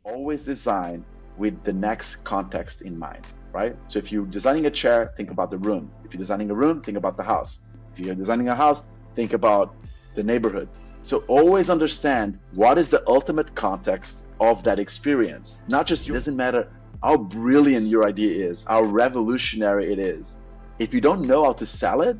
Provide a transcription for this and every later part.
always design with the next context in mind, right? So if you're designing a chair, think about the room. If you're designing a room, think about the house. If you're designing a house, think about the neighborhood. So always understand what is the ultimate context of that experience. Not just, it doesn't matter how brilliant your idea is, how revolutionary it is. If you don't know how to sell it,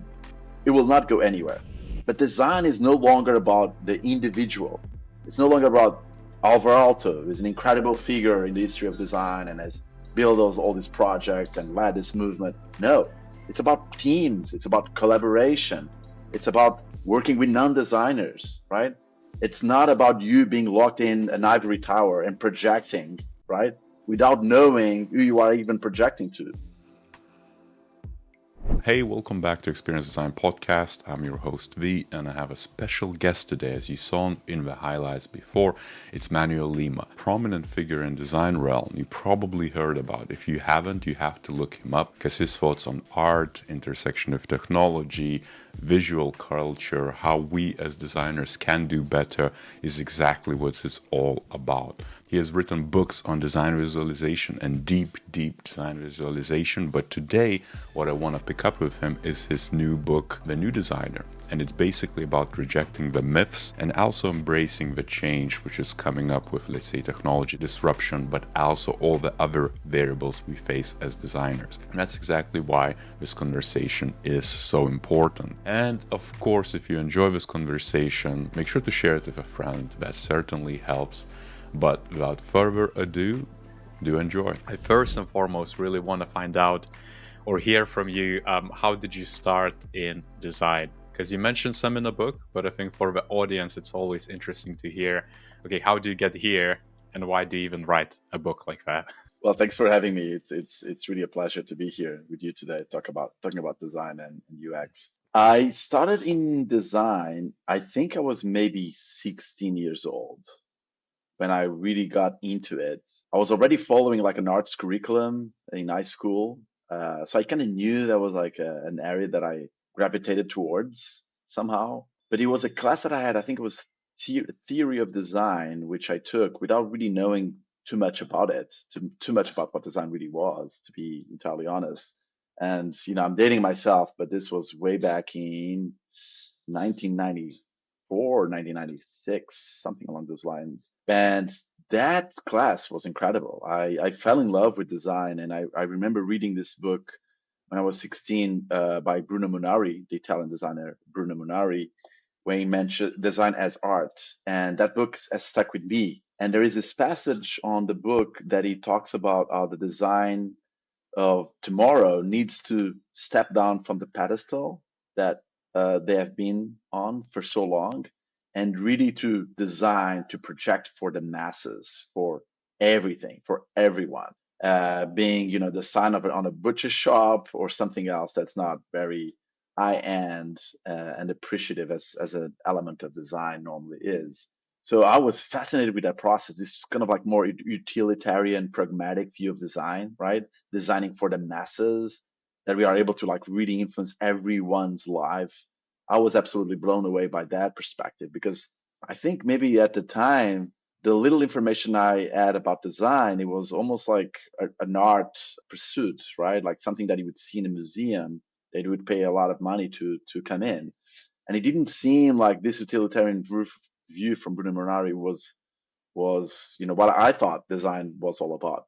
it will not go anywhere. But design is no longer about the individual. It's no longer about Alvar Aalto, who's an incredible figure in the history of design and has built all these projects and led this movement. No, it's about teams. It's about collaboration. It's about working with non-designers, right? It's not about you being locked in an ivory tower and projecting, right? Without knowing who you are even projecting to. Hey, welcome back to Experience Design Podcast. I'm your host V, and I have a special guest today. As you saw in the highlights before, it's Manuel Lima, prominent figure in design realm. You probably heard about. If you haven't, you have to look him up because his thoughts on art, intersection of technology, visual culture, how we as designers can do better is exactly what it's all about. He has written books on design visualization and deep design visualization. But today, what I want to pick up with him is his new book, The New Designer. And it's basically about rejecting the myths and also embracing the change which is coming up with, let's say, technology disruption, but also all the other variables we face as designers. And that's exactly why this conversation is so important. And of course, if you enjoy this conversation, make sure to share it with a friend. That certainly helps. But without further ado, do enjoy. I first and foremost really want to find out or hear from you, how did you start in design? Because you mentioned some in the book, but I think for the audience, it's always interesting to hear, okay, how do you get here and why do you even write a book like that? Well, thanks for having me. It's really a pleasure to be here with you today, talking about design and UX. I started in design, I think I was maybe 16 years old when I really got into it. I was already following like an arts curriculum in high school. So I kind of knew that was like an area that I gravitated towards somehow. But it was a class that I had, I think it was theory of design, which I took without really knowing too much about it, too much about what design really was, to be entirely honest. And, I'm dating myself, but this was way back in 1994, 1996, something along those lines. And that class was incredible. I fell in love with design. And I remember reading this book when I was 16 by Bruno Munari, the Italian designer Bruno Munari, where he mentioned design as art. And that book has stuck with me. And there is this passage on the book that he talks about how the design of tomorrow needs to step down from the pedestal that they have been on for so long and really to design, to project for the masses, for everything, for everyone. Being, the sign of it on a butcher shop or something else that's not very high-end and appreciative as an element of design normally is. So I was fascinated with that process. This is kind of like more utilitarian, pragmatic view of design, right? Designing for the masses, that we are able to like really influence everyone's life. I was absolutely blown away by that perspective because I think maybe at the time, the little information I had about design, it was almost like an art pursuit, right? Like something that you would see in a museum that you would pay a lot of money to come in. And it didn't seem like this utilitarian view from Bruno Munari was what I thought design was all about.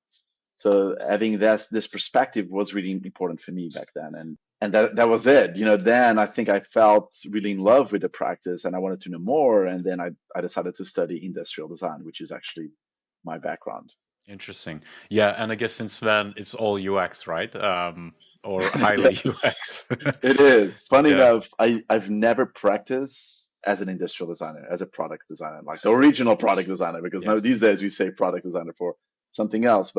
So having this perspective was really important for me back then, and that was it. Then I think I felt really in love with the practice, and I wanted to know more. And then I decided to study industrial design, which is actually my background. Interesting. Yeah, and I guess since then it's all UX, right? Or highly Yes, UX. it is. Funny Yeah. enough, I've never practiced as an industrial designer, as a product designer, like the original product designer, because Yeah. now these days we say product designer for something else.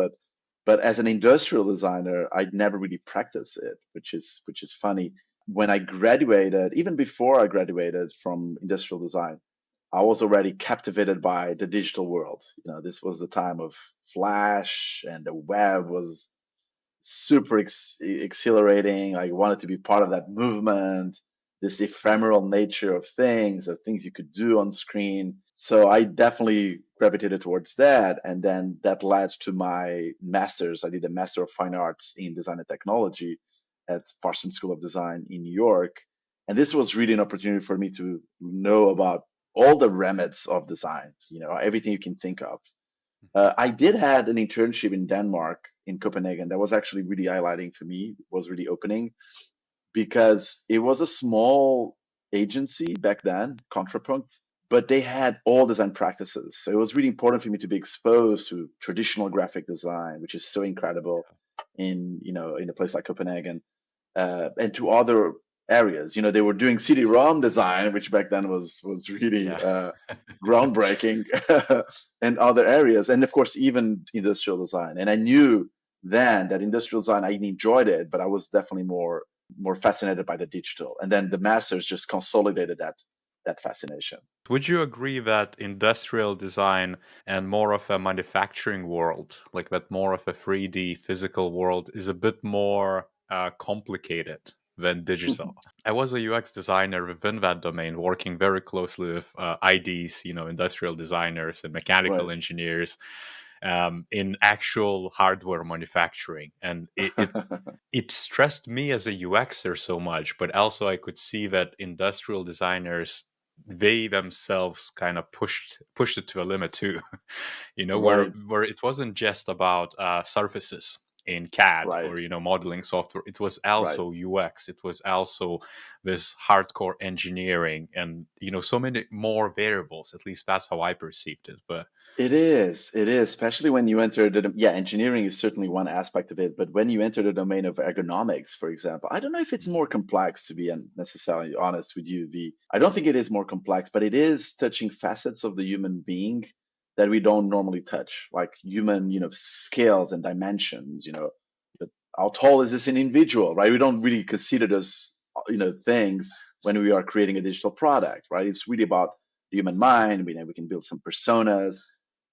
But as an industrial designer, I'd never really practiced it, which is funny. When I graduated, even before I graduated from industrial design, I was already captivated by the digital world. This was the time of Flash and the web was super exhilarating. I wanted to be part of that movement. this ephemeral nature of things, the things you could do on screen. So I definitely gravitated towards that. And then that led to my master's. I did a Master of Fine Arts in Design and Technology at Parsons School of Design in New York. And this was really an opportunity for me to know about all the remits of design, everything you can think of. I did had an internship in Denmark, in Copenhagen, that was actually really highlighting for me, was really opening, because it was a small agency back then, ContraPunct, but they had all design practices. So it was really important for me to be exposed to traditional graphic design, which is so incredible in a place like Copenhagen, and to other areas. They were doing CD-ROM design, which back then was really Yeah. groundbreaking, and other areas, and of course even industrial design. And I knew then that industrial design, I enjoyed it, but I was definitely more fascinated by the digital. And then the masters just consolidated that fascination. Would you agree that industrial design and more of a manufacturing world, like that more of a 3D physical world, is a bit more complicated than digital? I was a UX designer within that domain, working very closely with IDs, industrial designers and mechanical Right. engineers in actual hardware manufacturing. And it stressed me as a UXer so much, but also I could see that industrial designers, they themselves kind of pushed it to a limit too. Right. Where it wasn't just about surfaces in CAD Right. or modeling software. It was Right. also UX. It was also this hardcore engineering, and so many more variables. At least that's how I perceived it. But It is, especially when you enter yeah, engineering is certainly one aspect of it, but when you enter the domain of ergonomics, for example, I don't know if it's more complex, to be necessarily honest with you, V. I don't think it is more complex, but it is touching facets of the human being that we don't normally touch, like human, scales and dimensions, but how tall is this an individual, right? We don't really consider those, things when we are creating a digital product, right? It's really about the human mind. We can build some personas,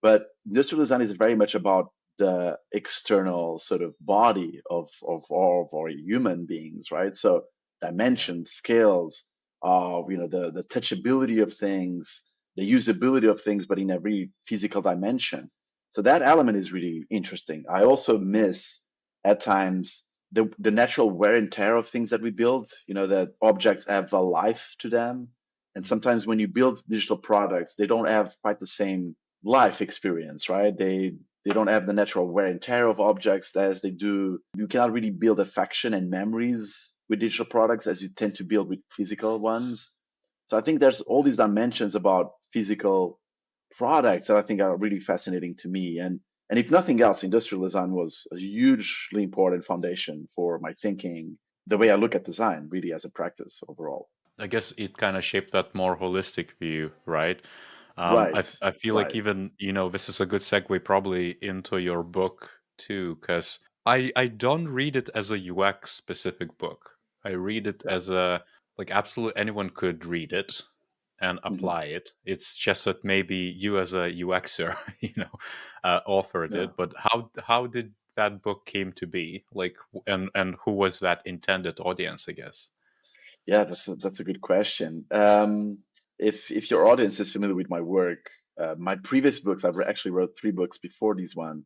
but industrial design is very much about the external sort of body of all of our human beings, right? So yeah, dimensions, scales, the touchability of things, the usability of things, but in every physical dimension. So that element is really interesting. I also miss at times the natural wear and tear of things that we build, that objects have a life to them. And sometimes when you build digital products, they don't have quite the same life experience, right? They don't have the natural wear and tear of objects as they do. You cannot really build affection and memories with digital products as you tend to build with physical ones. So I think there's all these dimensions about physical products that I think are really fascinating to me. And if nothing else, industrial design was a hugely important foundation for my thinking, the way I look at design, really as a practice overall. I guess it kind of shaped that more holistic view, right? Right, I feel like right. even this is a good segue probably into your book too, because I don't read it as a UX specific book. I read it Yeah. as a, like, absolutely anyone could read it and Hmm. apply it. It's just that maybe you as a UXer, authored Yeah. it. But how did that book came to be? Like, and who was that intended audience? I guess. Yeah, that's a good question. If your audience is familiar with my work, my previous books, actually wrote three books before this one,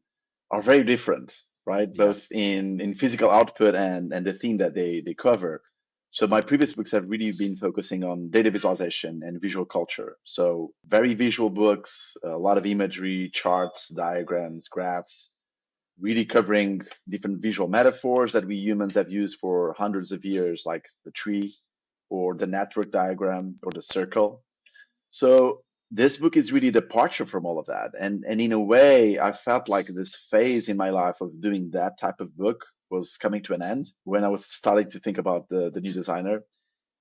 are very different, right? Yeah. Both in physical output and the theme that they cover. So my previous books have really been focusing on data visualization and visual culture. So very visual books, a lot of imagery, charts, diagrams, graphs, really covering different visual metaphors that we humans have used for hundreds of years, like the tree or the network diagram or the circle. So this book is really a departure from all of that. And in a way, I felt like this phase in my life of doing that type of book was coming to an end when I was starting to think about the new designer.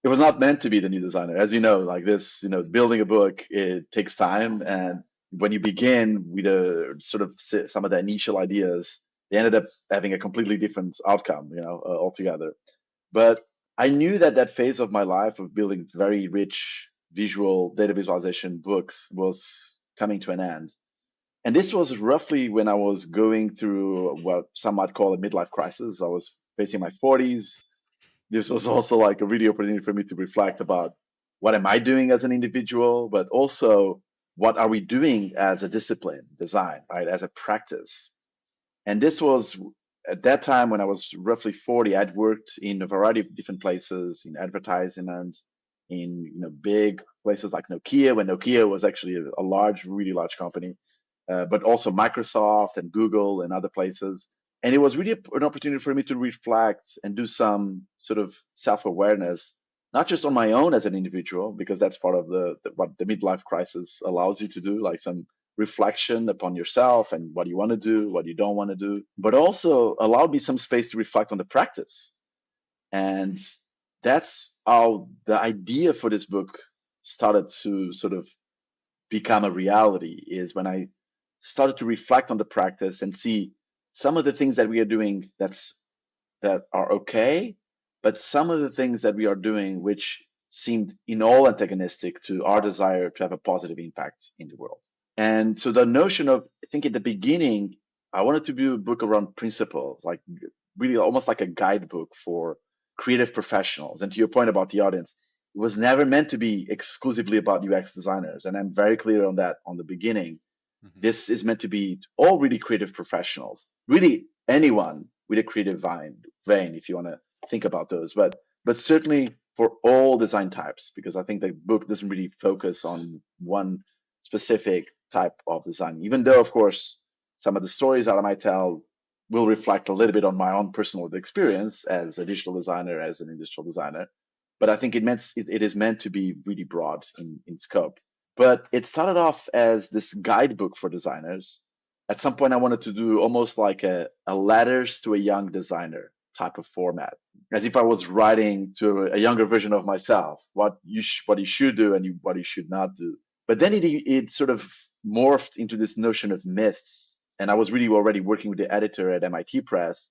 It was not meant to be the new designer. As you know, like this, building a book, it takes time. And when you begin with sort of some of the initial ideas, they ended up having a completely different outcome, altogether. But I knew that that phase of my life of building very rich visual data visualization books was coming to an end. And this was roughly when I was going through what some might call a midlife crisis. I was facing my 40s. this was also like a really opportunity for me to reflect about what am I doing as an individual, but also what are we doing as a discipline, design, right, as a practice. And this was at that time when I was roughly 40. I'd worked in a variety of different places in advertising and in big places like Nokia, when Nokia was actually a large, really large company, but also Microsoft and Google and other places. And it was really an opportunity for me to reflect and do some sort of self-awareness, not just on my own as an individual, because that's part of what the midlife crisis allows you to do, like some reflection upon yourself and what you want to do, what you don't want to do, but also allowed me some space to reflect on the practice. And that's how the idea for this book started to sort of become a reality, is when I started to reflect on the practice and see some of the things that we are doing that are okay, but some of the things that we are doing which seemed in all antagonistic to our desire to have a positive impact in the world. And so the notion of, I think at the beginning, I wanted to do a book around principles, like really almost like a guidebook for creative professionals. And to your point about the audience, it was never meant to be exclusively about UX designers. And I'm very clear on that on the beginning. Mm-hmm. This is meant to be all really creative professionals, really anyone with a creative vein, if you want to think about those. But certainly for all design types, because I think the book doesn't really focus on one specific type of design, even though, of course, some of the stories that I might tell will reflect a little bit on my own personal experience as a digital designer, as an industrial designer. But I think it is meant to be really broad in scope. But it started off as this guidebook for designers. At some point, I wanted to do almost like a letters to a young designer type of format, as if I was writing to a younger version of myself, what you should do and what you should not do. But then it sort of morphed into this notion of myths. And I was really already working with the editor at MIT Press,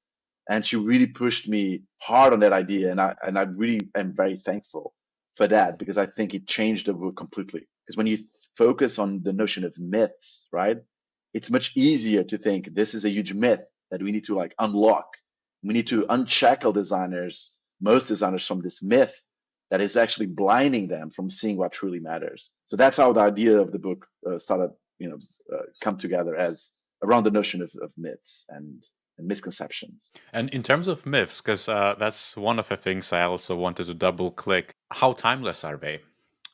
and she really pushed me hard on that idea. And I really am very thankful for that, because I think it changed the book completely. Because when you focus on the notion of myths, right, it's much easier to think this is a huge myth that we need to like unlock. We need to unshackle designers, most designers, from this myth that is actually blinding them from seeing what truly matters. So that's how the idea of the book started, come together, as around the notion of myths and misconceptions. And in terms of myths, because that's one of the things I also wanted to double click, how timeless are they?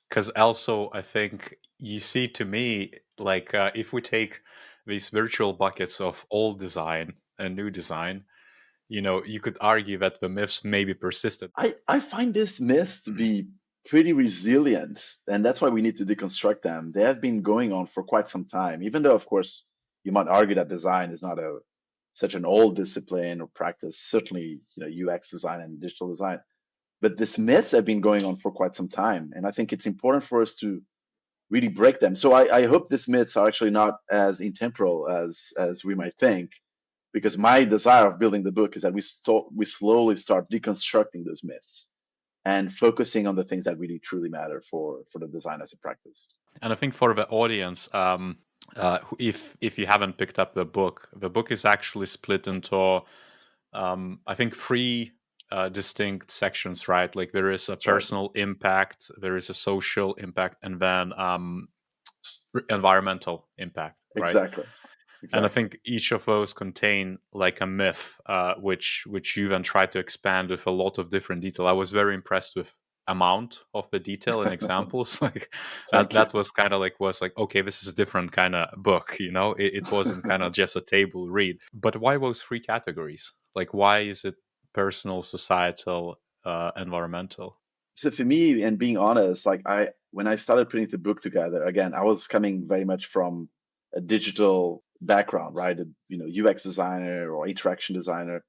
Because also, I think you see, to me, like if we take these virtual buckets of old design and new design, you could argue that the myths maybe persisted. I find these myths to be pretty resilient, and that's why we need to deconstruct them. They have been going on for quite some time, even though, of course, you might argue that design is not such an old discipline or practice. Certainly, UX design and digital design, but these myths have been going on for quite some time, and I think it's important for us to really break them. So I hope these myths are actually not as intemporal as we might think, because my desire of building the book is that we slowly start deconstructing those myths and focusing on the things that really truly matter for the design as a practice. And I think for the audience, if you haven't picked up the book is actually split into I think three distinct sections, right? Like there is a That's right. personal impact, there is a social impact, and then environmental impact, right? Exactly. And I Exactly. think each of those contain like a myth, which you then try to expand with a lot of different detail. I was very impressed with amount of the detail and examples. Like that Thank you. that was kind of like okay, this is a different kind of book. It wasn't kind of just a table read. But why those three categories? Like why is it personal, societal, environmental? So for me, and being honest, like when I started putting the book together, again, I was coming very much from a digital background, right? UX designer or interaction designer.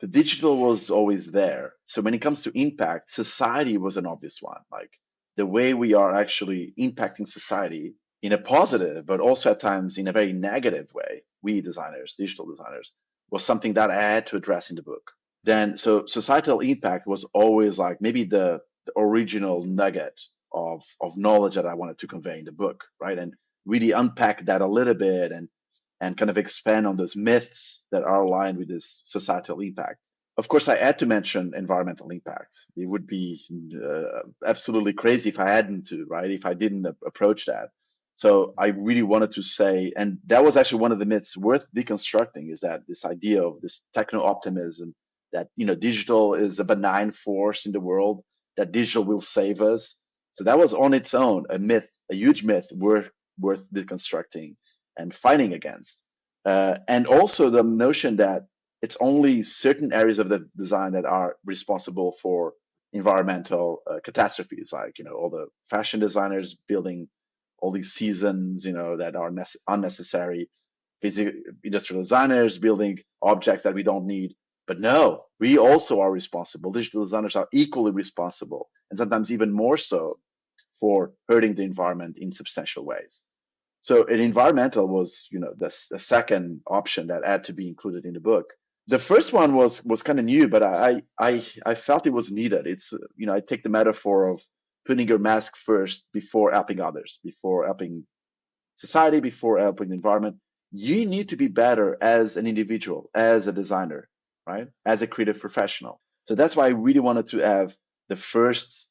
The digital was always there. So when it comes to impact, society was an obvious one. Like the way we are actually impacting society in a positive, but also at times in a very negative way, we designers, digital designers, was something that I had to address in the book. Then, so societal impact was always like maybe the original nugget of knowledge that I wanted to convey in the book, right? And really unpack that a little bit and kind of expand on those myths that are aligned with this societal impact. Of course, I had to mention environmental impact. It would be absolutely crazy if I hadn't to, right? If I didn't approach that. So I really wanted to say, and that was actually one of the myths worth deconstructing, is that this idea of this techno optimism, that digital is a benign force in the world, that digital will save us. So that was on its own a myth, a huge myth worth deconstructing and fighting against. And also the notion that it's only certain areas of the design that are responsible for environmental catastrophes, like all the fashion designers building all these seasons, that are unnecessary, physical industrial designers building objects that we don't need. But no, we also are responsible. Digital designers are equally responsible, and sometimes even more so, for hurting the environment in substantial ways. So an environmental was, the second option that had to be included in the book. The first one was kind of new, but I felt it was needed. It's I take the metaphor of putting your mask first before helping others, before helping society, before helping the environment. You need to be better as an individual, as a designer, right? As a creative professional. So that's why I really wanted to have the first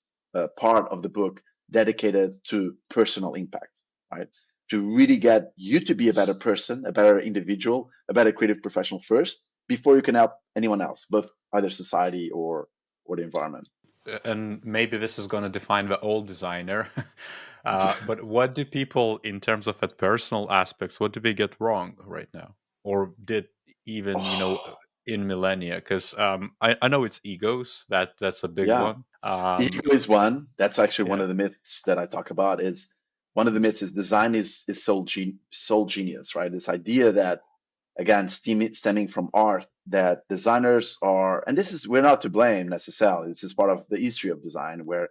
part of the book dedicated to personal impact, right? To really get you to be a better person, a better individual, a better creative professional first, before you can help anyone else, both either society or the environment. And maybe this is going to define the old designer. But what do people, in terms of that personal aspects, what do they get wrong right now? Or did even, Oh, in millennia? Because I know it's egos, that's a big yeah. one. Ego is one. That's actually one Yeah. of the myths that I talk about. Is one of the myths is design is soul genius, right? This idea that, again, stemming from art, that designers are, and this is, we're not to blame necessarily. This is part of the history of design, where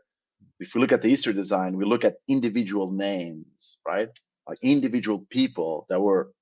if we look at the history of design, we look at individual names, right? Like individual people that were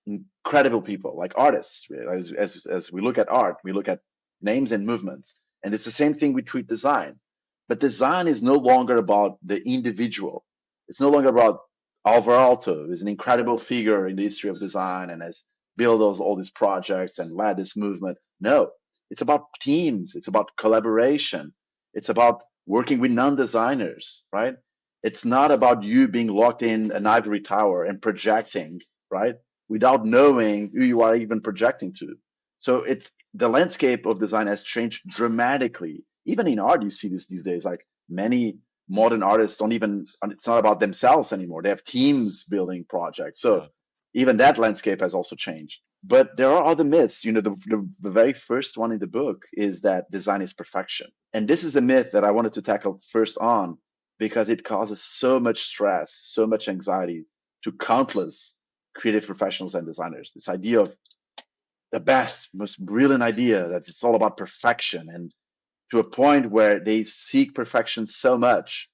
incredible people, like artists. As we look at art, we look at names and movements. And it's the same thing we treat design. But design is no longer about the individual. It's no longer about Alvar Aalto, who's an incredible figure in the history of design and has built all these projects and led this movement. No, it's about teams. It's about collaboration. It's about working with non-designers, right? It's not about you being locked in an ivory tower and projecting, right? Without knowing who you are even projecting to. So it's the landscape of design has changed dramatically. Even in art, you see this these days. Like many modern artists don't even, it's not about themselves anymore. They have teams building projects. So Yeah. even that landscape has also changed. But there are other myths. The very first one in the book is that design is perfection. And this is a myth that I wanted to tackle first on, because it causes so much stress, so much anxiety to countless creative professionals and designers. This idea of the best, most brilliant idea, that it's all about perfection, and to a point where they seek perfection so much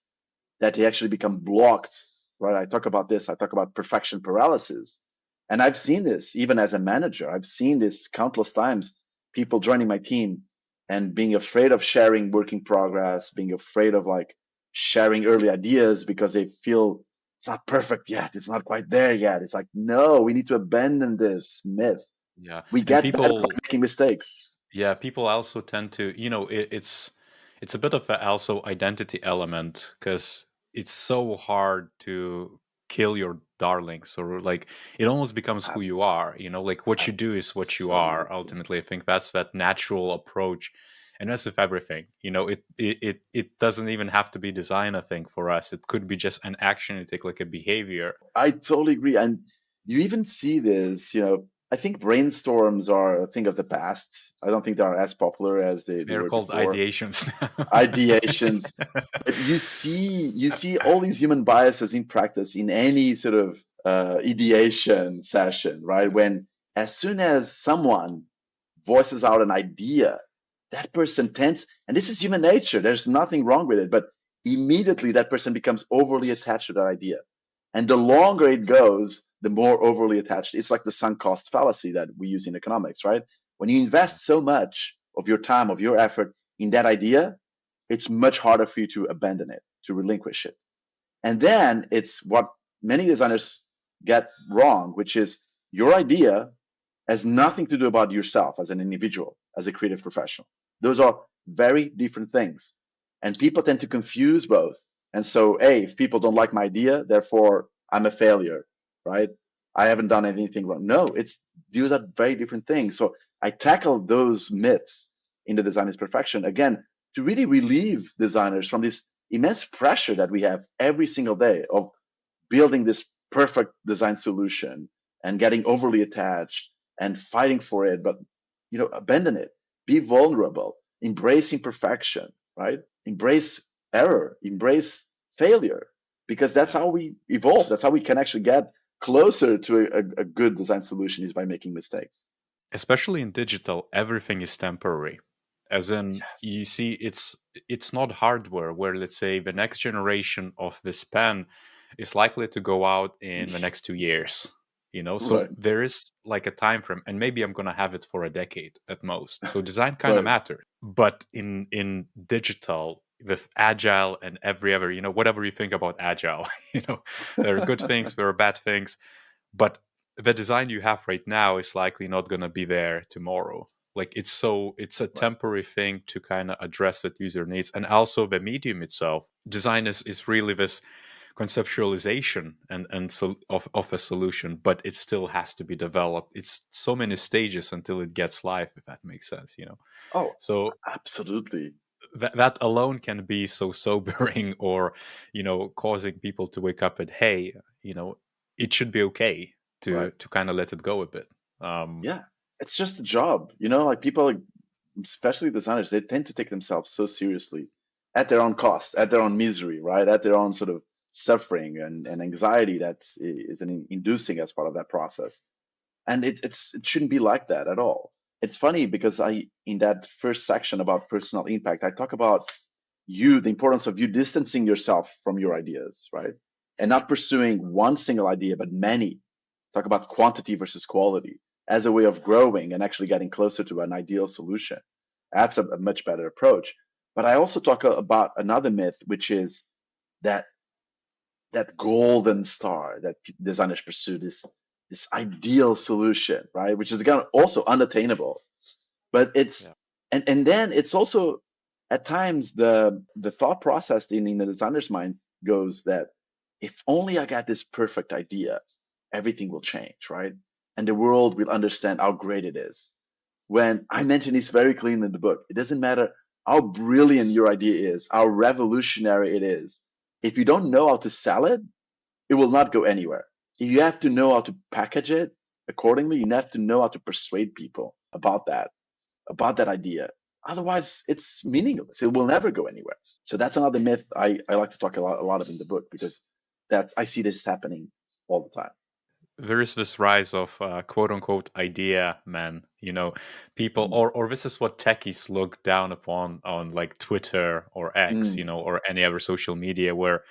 that they actually become blocked, right? I talk about this, I talk about perfection paralysis. And I've seen this even as a manager. I've seen this countless times, people joining my team and being afraid of sharing work in progress, being afraid of like sharing early ideas because they feel it's not perfect yet. It's not quite there yet. It's like, no, we need to abandon this myth. Yeah. We And get better by people, making mistakes. yeah, people also tend to, it's a bit of a also identity element, because it's so hard to kill your darlings, or like it almost becomes who you are, like what you do is what you are. Absolutely. Ultimately, I think that's that natural approach. And that's with everything, it doesn't even have to be design. I think for us, it could be just an action you take, like a behavior. I totally agree. And you even see this, I think brainstorms are a thing of the past. I don't think they are as popular as they They're were called before. ideations now. Ideations. But you see all these human biases in practice in any sort of ideation session, right? When as soon as someone voices out an idea, that person tends, and this is human nature, there's nothing wrong with it, but immediately that person becomes overly attached to that idea. And the longer it goes, the more overly attached. It's like the sunk cost fallacy that we use in economics, right? When you invest so much of your time, of your effort in that idea, it's much harder for you to abandon it, to relinquish it. And then it's what many designers get wrong, which is your idea has nothing to do about yourself as an individual. as a creative professional. Those are very different things. And people tend to confuse both. And so, hey, if people don't like my idea, therefore I'm a failure, right? I haven't done anything wrong. No, these are very different things. So I tackle those myths in the Design is Perfection again to really relieve designers from this immense pressure that we have every single day of building this perfect design solution and getting overly attached and fighting for it, but abandon it, be vulnerable, embrace imperfection, right? Embrace error, embrace failure, because that's Yeah. how we evolve. That's how we can actually get closer to a good design solution, is by making mistakes. Especially in digital, everything is temporary. As in, Yes. you see, it's not hardware where, let's say, the next generation of this pen is likely to go out in the next 2 years. So Right. there is like a time frame, and maybe I'm gonna have it for a decade at most. So design kind of Right. matters. But in digital, with agile and every other, whatever you think about agile, there are good things, there are bad things, but the design you have right now is likely not going to be there tomorrow. Like it's a Right. temporary thing to kind of address what user needs. And also the medium itself, design is really this conceptualization of a solution, but it still has to be developed. It's so many stages until it gets live, if that makes sense. Oh, So absolutely. that alone can be so sobering, or causing people to wake up at, hey, it should be okay Right. to kind of let it go a bit. Yeah. It's just a job. Like people, especially designers, they tend to take themselves so seriously at their own cost, at their own misery, right? At their own sort of suffering and anxiety that is inducing as part of that process. And it shouldn't be like that at all. It's funny because in that first section about personal impact, I talk about the importance of you distancing yourself from your ideas, right? And not pursuing one single idea, but many. Talk about quantity versus quality as a way of growing and actually getting closer to an ideal solution. That's a much better approach. But I also talk about another myth, which is that that golden star that designers pursue, this ideal solution, right? Which is again also unattainable. But Yeah. and then it's also at times the thought process in the designer's mind goes that if only I got this perfect idea, everything will change, right? And the world will understand how great it is. When I mention this very clearly in the book, it doesn't matter how brilliant your idea is, how revolutionary it is. If you don't know how to sell it, it will not go anywhere. You have to know how to package it accordingly. You have to know how to persuade people about that idea. Otherwise, it's meaningless. It will never go anywhere. So that's another myth I like to talk a lot of in the book, because that I see this happening all the time. There is this rise of quote unquote idea men, people, Mm, or this is what techies look down upon on like Twitter or X, mm, or any other social media, where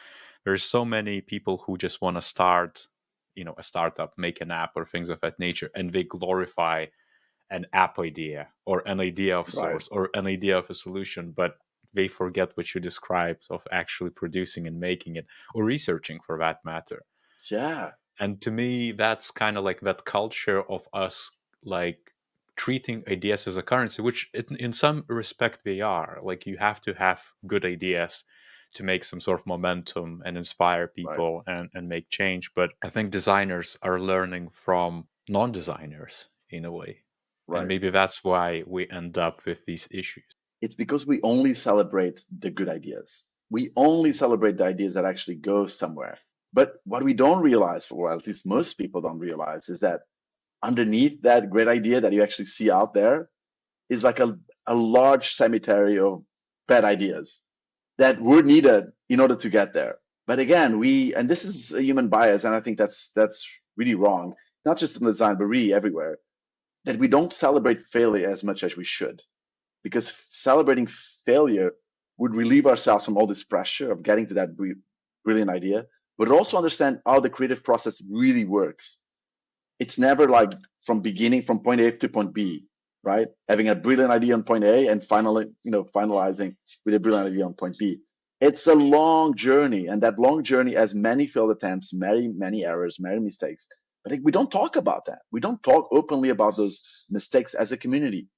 there's so many people who just want to start, a startup, make an app or things of that nature, and they glorify an app idea or an idea of right. source or an idea of a solution, but they forget what you described of actually producing and making it, or researching for that matter. Yeah. And to me, that's kind of like that culture of us, like, treating ideas as a currency, which in some respect they are. Like, you have to have good ideas to make some sort of momentum and inspire Right. people and make change. But I think designers are learning from non-designers in a way, and Right. maybe that's why we end up with these issues. It's because we only celebrate the good ideas. We only celebrate the ideas that actually go somewhere. But what we don't realize, or at least most people don't realize, is that underneath that great idea that you actually see out there is like a large cemetery of bad ideas that were needed in order to get there. But again, and this is a human bias, and I think that's really wrong, not just in design, but really everywhere, that we don't celebrate failure as much as we should. Because celebrating failure would relieve ourselves from all this pressure of getting to that brilliant idea, but also understand how the creative process really works. It's never like from beginning from point A to point B, right? Having a brilliant idea on point A and finally, finalizing with a brilliant idea on point B. It's a long journey, and that long journey has many failed attempts, many errors, many mistakes. But we don't talk about that. We don't talk openly about those mistakes as a community.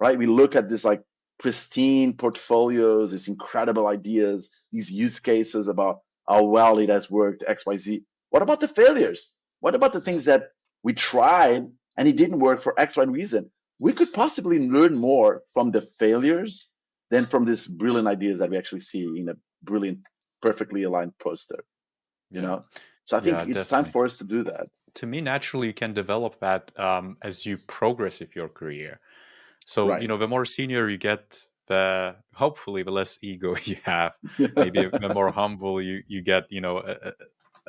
right? We look at this like pristine portfolios, these incredible ideas, these use cases about how well it has worked, XYZ. What about the failures? What about the Yeah. things that we tried and it didn't work for X, Y reason? We could possibly learn more from the failures than from these brilliant ideas that we actually see in a brilliant, perfectly aligned poster, you Yeah. know? So I Yeah, think it's time definitely. for us to do that. To me, naturally, you can develop that as you progress with your career. So, Right. the more senior you get, the hopefully the less ego you have. Maybe the more humble you get,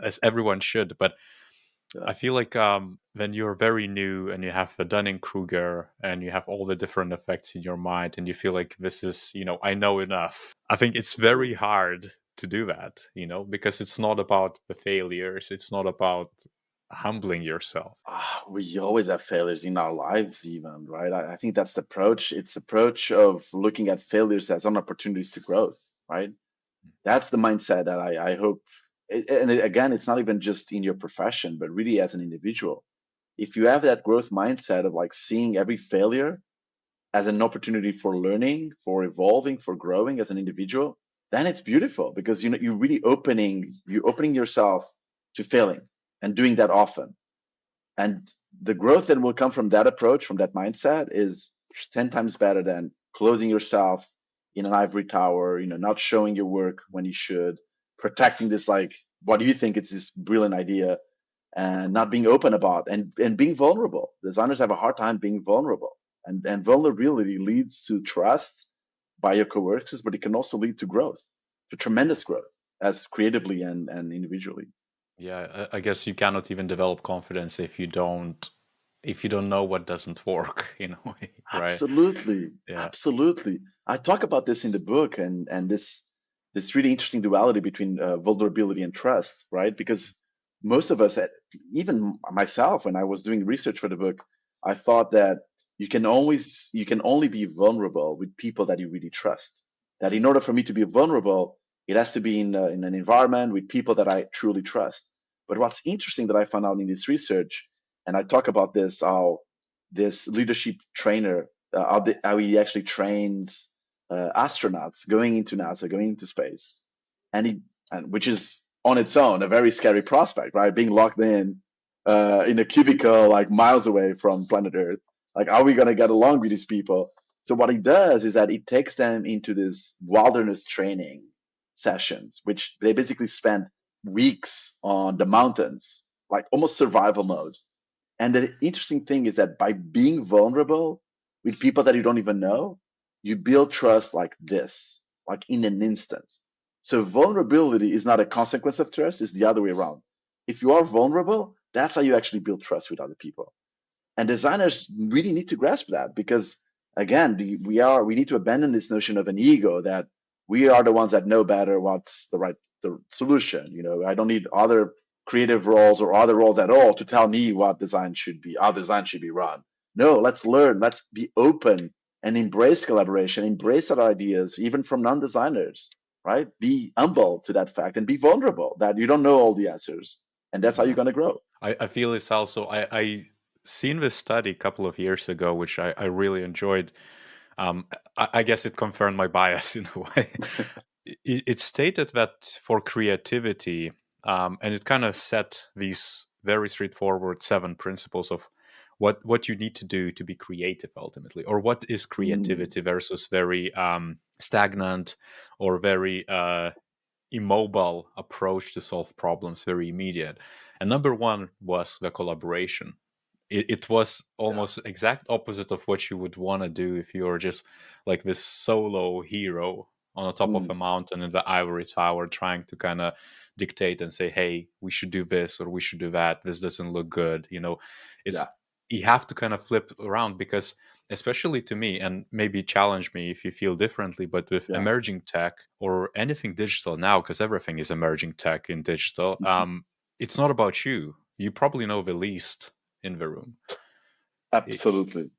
as everyone should. But Yeah. I feel like when you're very new and you have the Dunning Kruger and you have all the different effects in your mind, and you feel like this is, I know enough. I think it's very Absolutely. hard to do that, because it's not about the failures. It's not about humbling yourself. We always have failures in our lives, even, right? I think that's the approach. It's approach of looking at failures as an opportunities to growth, right? That's the mindset that I hope. And again, it's not even just in your profession, but really as an individual. If you have that growth mindset of like seeing every failure as an opportunity for learning, for evolving, for growing as an individual, then it's beautiful because you're opening yourself to failing and doing that often. And the growth that will come from that approach, from that mindset, is 10 times better than closing yourself in an ivory tower, not showing your work when you should, protecting this, like, what do you think it's this brilliant idea, and not being open about and being vulnerable. Designers have a hard time being vulnerable. And vulnerability leads to trust by your coworkers, but it can also lead to growth, to Yeah. tremendous growth as creatively and individually. Yeah, I guess you cannot even develop confidence if you don't know what doesn't work in a way, right? Absolutely, Yeah. absolutely. I talk about this in the book, and this really interesting duality between vulnerability and trust, right? Because most of us, even myself, when I was doing research for the book, I thought that you can only be vulnerable with people that you really trust. That in order for me to be vulnerable, it has to be in an environment with people that I truly trust. But what's interesting that I found out in this research, and I talk about this, how this leadership trainer, how he actually trains astronauts going into NASA, going into space, and which is on its own a very scary prospect, right? Being locked in a cubicle like miles away from planet Earth. Like, are we gonna get along with these people? So what he does is that he takes them into this wilderness training sessions, which they basically spend weeks on the mountains, like almost survival mode. And the interesting thing is that by being vulnerable with people that you don't even know, you build trust like this, like in an instant. So vulnerability is not a consequence of trust, it's the other way around. If you are vulnerable, that's how you actually build trust with other people. And designers really need to grasp that because, again, we need to abandon this notion of an ego that we are the ones that know better what's the solution. I don't need other creative roles or other roles at all to tell me what design should be, how design should be run. No, let's learn, let's be open and embrace collaboration, embrace our ideas, even from non-designers, right? Be Yeah. humble to that fact and be vulnerable that you don't know all the answers. And that's how you're Yeah. going to grow. I feel it's also I seen this study a couple of years ago, which I really enjoyed. I guess it confirmed my bias in a way. It stated that for creativity, and it kind of set these very straightforward 7 principles of what you need to do to be creative ultimately, or what is Mm, creativity versus very stagnant or very immobile approach to solve problems, very immediate. And number one was the collaboration. It was yeah. almost exact opposite of what you would want to do if you're just like this solo hero on the top of a Mm, mountain in the ivory tower trying to kind of dictate and say, hey, we should do this or we should do that, this doesn't look good. yeah. It's you have to kind of flip around, because especially to me, and maybe challenge me if you feel differently, but with Yeah. emerging tech or anything digital now, because everything is emerging tech in digital, it's not about you. You probably know the least in the room. I- Absolutely.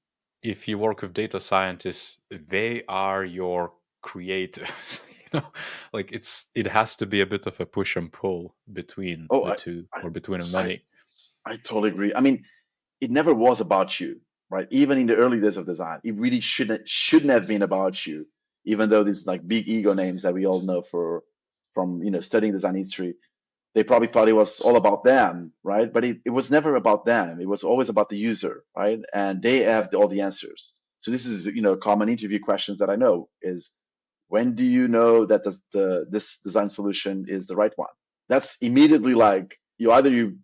If you work with data scientists, they are your creatives. Like it has to be a bit of a push and pull between Oh, the two I, or between the I, many. I totally agree. I mean, it never was about you, right? Even in the early days of design, it really shouldn't have been about you, even though these like big ego names that we all know from studying design history, they probably thought it was all about them, right? But it was never about them. It was always about the user, right? And they have all the answers. So this is, common interview questions that I know is, when do you know that this design solution is the right one? That's immediately like, you either you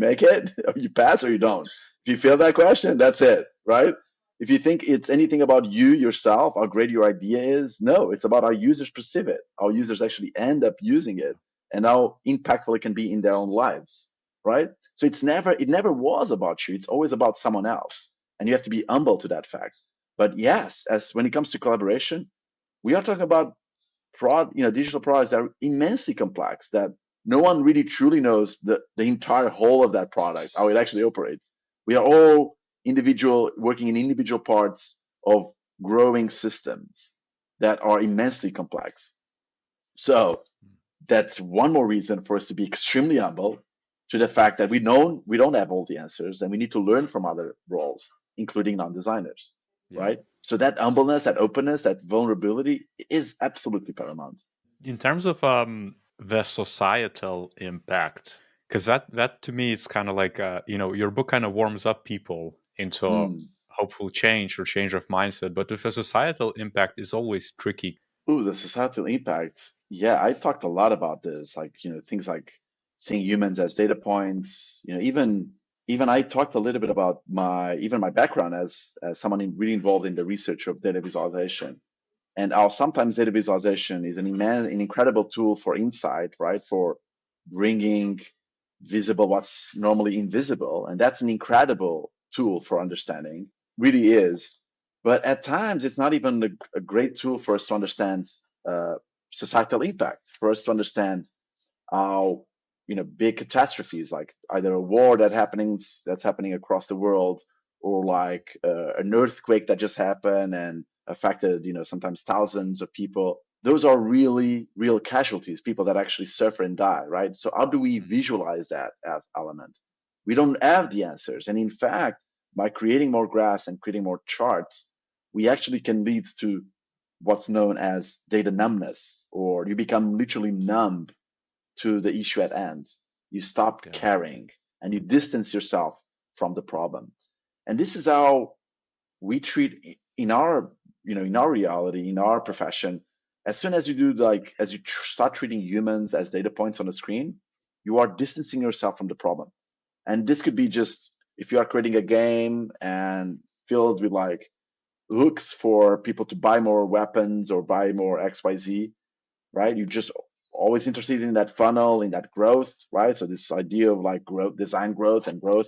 make it, or you pass, or you don't. If you fail that question, that's it, right? If you think it's anything about you yourself, how great your idea is, no, it's about how users perceive it, how users actually end up using it, and how impactful it can be in their own lives, right? So it never was about you. It's always about someone else, and you have to be humble to that fact. But yes, as when it comes to collaboration, we are talking about digital products that are immensely complex, that no one really truly knows the entire whole of that product, how it actually operates. We are all working in individual parts of growing systems that are immensely complex. So that's one more reason for us to be extremely humble to the fact that we don't have all the answers, and we need to learn from other roles, including non-designers, Yeah. right? So that humbleness, that openness, that vulnerability is absolutely paramount. In terms of the societal impact, because that to me it's kind of like your book kind of warms up people into a Mm. hopeful change or change of mindset, but with a societal impact is always tricky. Ooh, the societal impact. Yeah, I talked a lot about this, like, things like seeing humans as data points, even I talked a little bit about my background as someone really involved in the research of data visualization, and how sometimes data visualization is an incredible tool for insight, right? For bringing visible what's normally invisible, and that's an incredible tool for understanding, really is. But at times, it's not even a great tool for us to understand uh, societal impact, for us to understand how big catastrophes, like either a war that's happening across the world, or like an earthquake that just happened and affected sometimes thousands of people, those are really real casualties, people that actually suffer and die, right? So how do we visualize that as element? We don't have the answers, and in fact, by creating more graphs and creating more charts, we actually can lead to what's known as data numbness, or you become literally numb to the issue at hand. You stop Yeah. caring, and you distance yourself from the problem. And this is how we treat in our, in our reality, in our profession. As soon as you do, like, as you start treating humans as data points on the screen, you are distancing yourself from the problem. And this could be just if you are creating a game and filled with like hooks for people to buy more weapons or buy more XYZ, right? You're just always interested in that funnel, in that growth, right? So this idea of like growth, design growth, and growth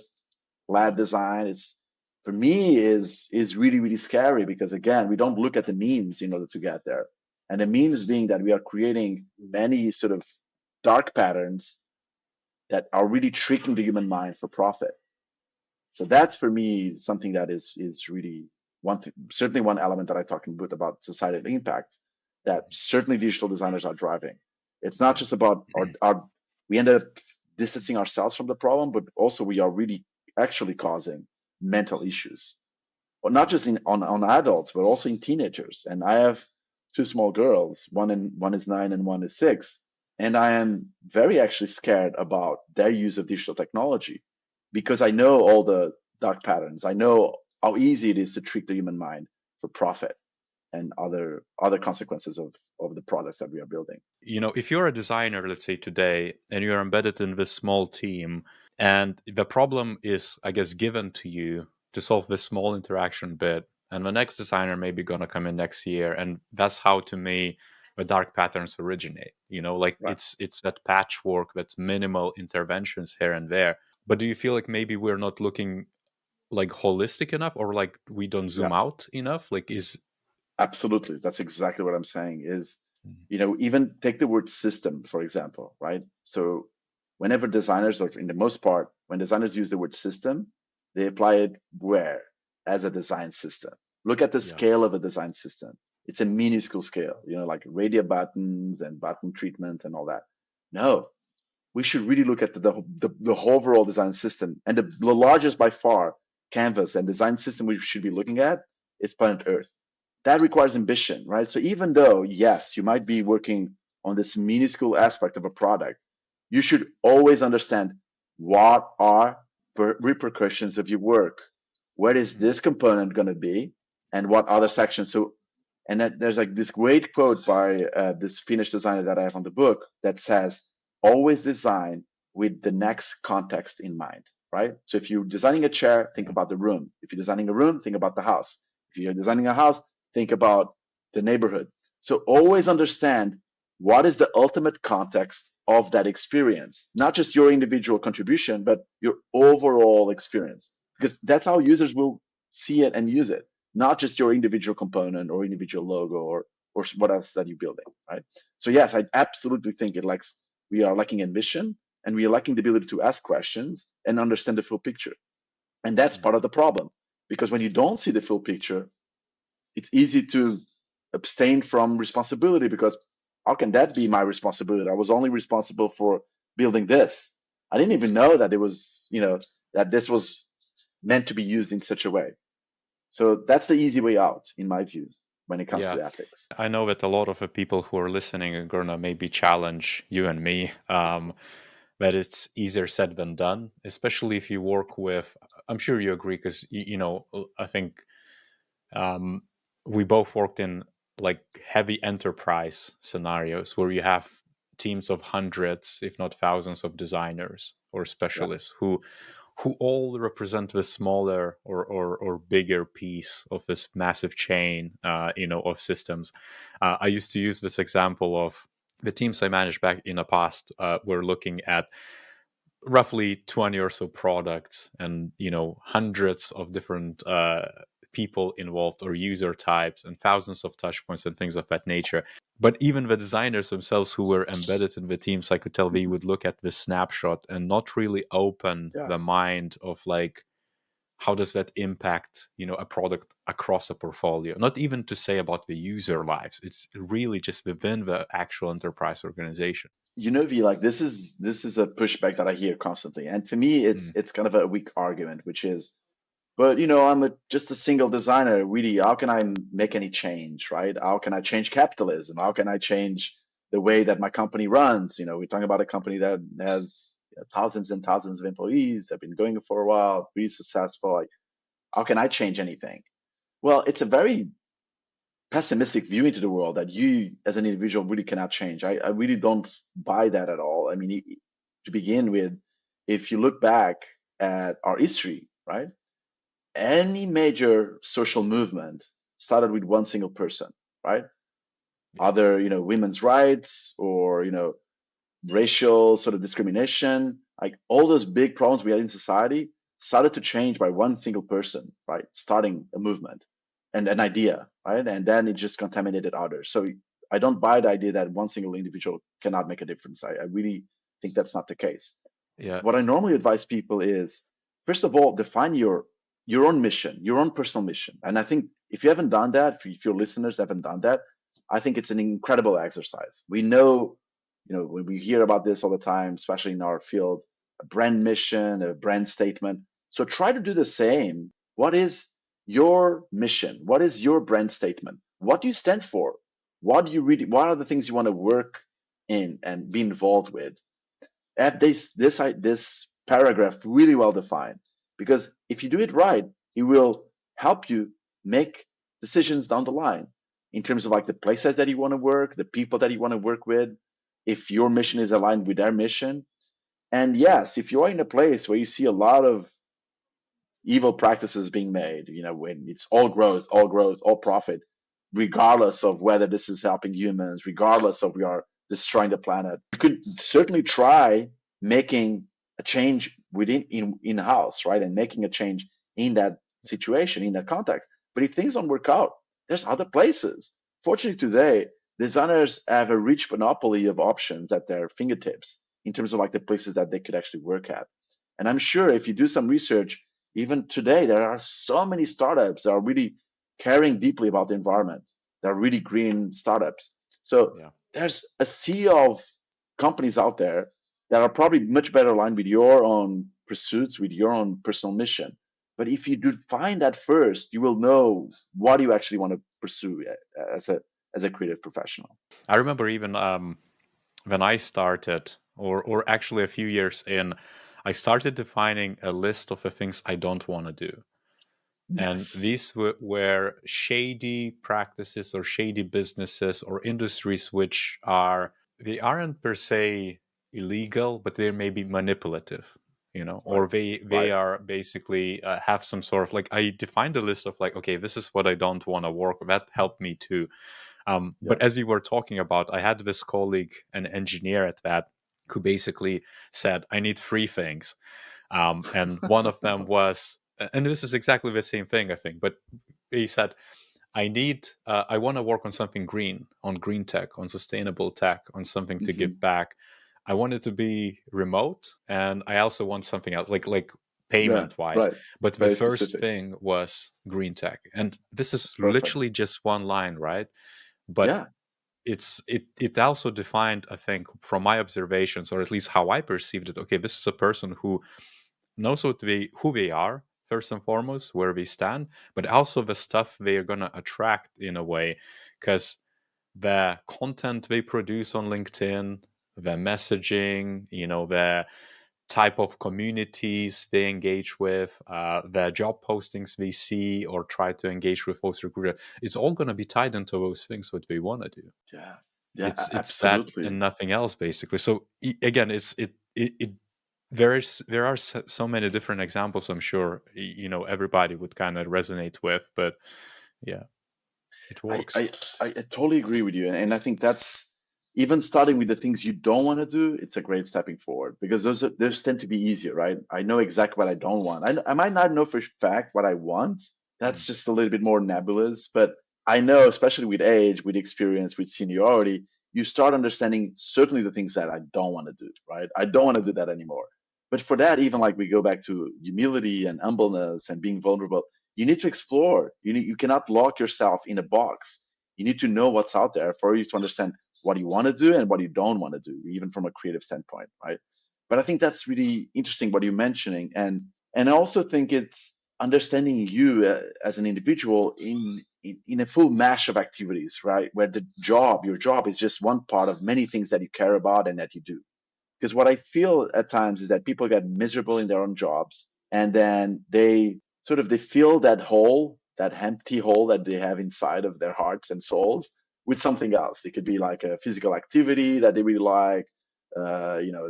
led Yeah. design is, for me, is really really scary, because again, we don't look at the means in order to get there, and the means being that we are creating many sort of dark patterns that are really tricking the human mind for profit. So that's, for me, something that is really certainly one element that I talk in the book about societal impact, that certainly digital designers are driving. It's not Yeah. just about our we end up distancing ourselves from the problem, but also we are really actually causing mental issues, or not just on adults, but also in teenagers. And I have two small girls, one is 9 and one is 6, and I am very actually scared about their use of digital technology, because I know all the dark patterns. I know how easy it is to trick the human mind for profit and other consequences of the products that we are building. If you're a designer, let's say today, and you're embedded in this small team, and the problem is, I guess, given to you to solve this small interaction bit, and the next designer may be going to come in next year, and that's how, to me, the dark patterns originate. Like Right. it's that patchwork, that's minimal interventions here and there. But do you feel like maybe we're not looking like holistic enough, or like we don't Yeah. zoom out enough? Like is Absolutely. That's exactly what I'm saying is, even take the word system, for example, right? So whenever designers, or in the most part, when designers use the word system, they apply it where? As a design system. Look at the yeah, scale of a design system. It's a minuscule scale, like radio buttons and button treatments and all that. No, we should really look at the overall design system. And the largest by far canvas and design system we should be looking at is planet Earth. That requires ambition, right? So even though, yes, you might be working on this minuscule aspect of a product, you should always understand what are repercussions of your work. Where is this component going to be, and what other sections? So, and that, there's like this great quote by this Finnish designer that I have on the book that says, "Always design with the next context in mind." Right? So if you're designing a chair, think about the room. If you're designing a room, think about the house. If you're designing a house, think about the neighborhood. So always understand what is the ultimate context of that experience, not just your individual contribution, but your overall experience, because that's how users will see it and use it, not just your individual component or individual logo or what else that you're building, right? So yes, I absolutely think we are lacking ambition, and we are lacking the ability to ask questions and understand the full picture. And that's part of the problem, because when you don't see the full picture, it's easy to abstain from responsibility, because how can that be my responsibility? I was only responsible for building this. I didn't even know that it was, that this was meant to be used in such a way. So that's the easy way out, in my view, when it comes Yeah, to ethics. I know that a lot of the people who are listening are gonna maybe challenge you and me, but it's easier said than done, especially if you work with. I'm sure you agree, because I think we both worked in like heavy enterprise scenarios where you have teams of hundreds, if not thousands, of designers or Yeah. specialists who all represent the smaller or bigger piece of this massive chain, of systems. I used to use this example of the teams I managed back in the past. Were looking at roughly 20 or so products, and hundreds of different people involved or user types, and thousands of touch points and things of that nature. But even the designers themselves who were embedded in the teams, I could tell they Mhm. would look at this snapshot and not really open the Yes. mind of like, how does that impact a product across a portfolio, not even to say about the user lives. It's really just within the actual enterprise organization. V, like this is a pushback that I hear constantly, and for me, Mm. it's kind of a weak argument, which is, but I'm just a single designer. Really, how can I make any change, right? How can I change capitalism? How can I change the way that my company runs? We're talking about a company that has thousands and thousands of employees that have been going for a while, really successful. Like, how can I change anything? Well, it's a very pessimistic view into the world that you as an individual really cannot change. I really don't buy that at all. I mean, to begin with, if you look back at our history, right? Any major social movement started with one single person, right? Yeah. Either, women's rights or, racial sort of discrimination, like all those big problems we had in society started to change by one single person, right? Starting a movement and an idea, right? And then it just contaminated others. So I don't buy the idea that one single individual cannot make a difference. I really think that's not the case. Yeah. What I normally advise people is, first of all, define your own mission, your own personal mission. And I think if you haven't done that, if your listeners haven't done that, I think it's an incredible exercise. We know, when we hear about this all the time, especially in our field, a brand mission, a brand statement. So try to do the same. What is your mission? What is your brand statement? What do you stand for? What are the things you want to work in and be involved with? Have this paragraph really well defined, because if you do it right, it will help you make decisions down the line in terms of like the places that you want to work, the people that you want to work with, if your mission is aligned with their mission. And yes, if you're in a place where you see a lot of evil practices being made, when it's all growth, all profit, regardless of whether this is helping humans, regardless of we are destroying the planet, you could certainly try making a change within in house, right? And making a change in that situation, in that context. But if things don't work out, there's other places. Fortunately, today, designers have a rich monopoly of options at their fingertips in terms of like the places that they could actually work at. And I'm sure if you do some research, even today, there are so many startups that are really caring deeply about the environment. They're really green startups. So Yeah. there's a sea of companies out there that are probably much better aligned with your own pursuits, with your own personal mission. But if you define that first, you will know what you actually want to pursue as a creative professional. I remember even when I started, or actually a few years in, I started defining a list of the things I don't want to do. And Yes. these were shady practices or shady businesses or industries which they aren't per se illegal, but they may be manipulative, Right. or they Right. are basically have some sort of, like, I defined a list of, like, okay, this is what I don't want to work with. That helped me too. Yeah. But as you were talking about, I had this colleague, an engineer at that, who basically said, I need three things. And one of them was, and this is exactly the same thing, I think, but he said, I want to work on something green, on green tech, on sustainable tech, on something to Hmm. give back. I want it to be remote, and I also want something else, like Yeah. payment wise. Right. But the Very first specific. thing was green tech, and this is Perfect. literally just one line, right? But Yeah. it also defined, I think, from my observations, or at least how I perceived it. Okay, this is a person who knows who they are first and foremost, where they stand, but also the stuff they are gonna attract in a way, because the content they produce on LinkedIn, the messaging, the type of communities they engage with, the job postings they see or try to engage with post recruiter, it's all going to be tied into those things what they want to do. Yeah. Yeah. It's that and Absolutely. nothing else, basically. So again, there are so many different examples. I'm sure everybody would kind of resonate with, but yeah, it I, works. I, I totally agree with you. And I think that's even starting with the things you don't want to do, it's a great stepping forward because those tend to be easier, right? I know exactly what I don't want. I might not know for a fact what I want. Mm. That's just a little bit more nebulous. But I know, especially with age, with experience, with seniority, you start understanding certainly the things that I don't want to do, right? I don't want to do that anymore. But for that, even like we go back to humility and humbleness and being vulnerable, you need to explore. You cannot lock yourself in a box. You need to know what's out there for you to understand what you want to do and what you don't want to do, even from a creative standpoint, right? But I think that's really interesting what you're mentioning, and I also think it's understanding you as an individual in a full mash of activities, right? Where your job is just one part of many things that you care about and that you do. Because what I feel at times is that people get miserable in their own jobs, and then they fill that hole, that empty hole that they have inside of their hearts and souls with something else. It could be like a physical activity that they really like,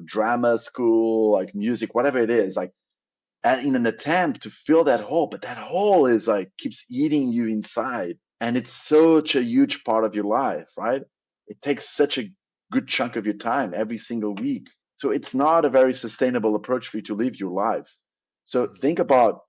drama school, like music, whatever it is, like in an attempt to fill that hole. But that hole is like keeps eating you inside, and it's such a huge part of your life, right? It takes such a good chunk of your time every single week, so it's not a very sustainable approach for you to live your life. So think about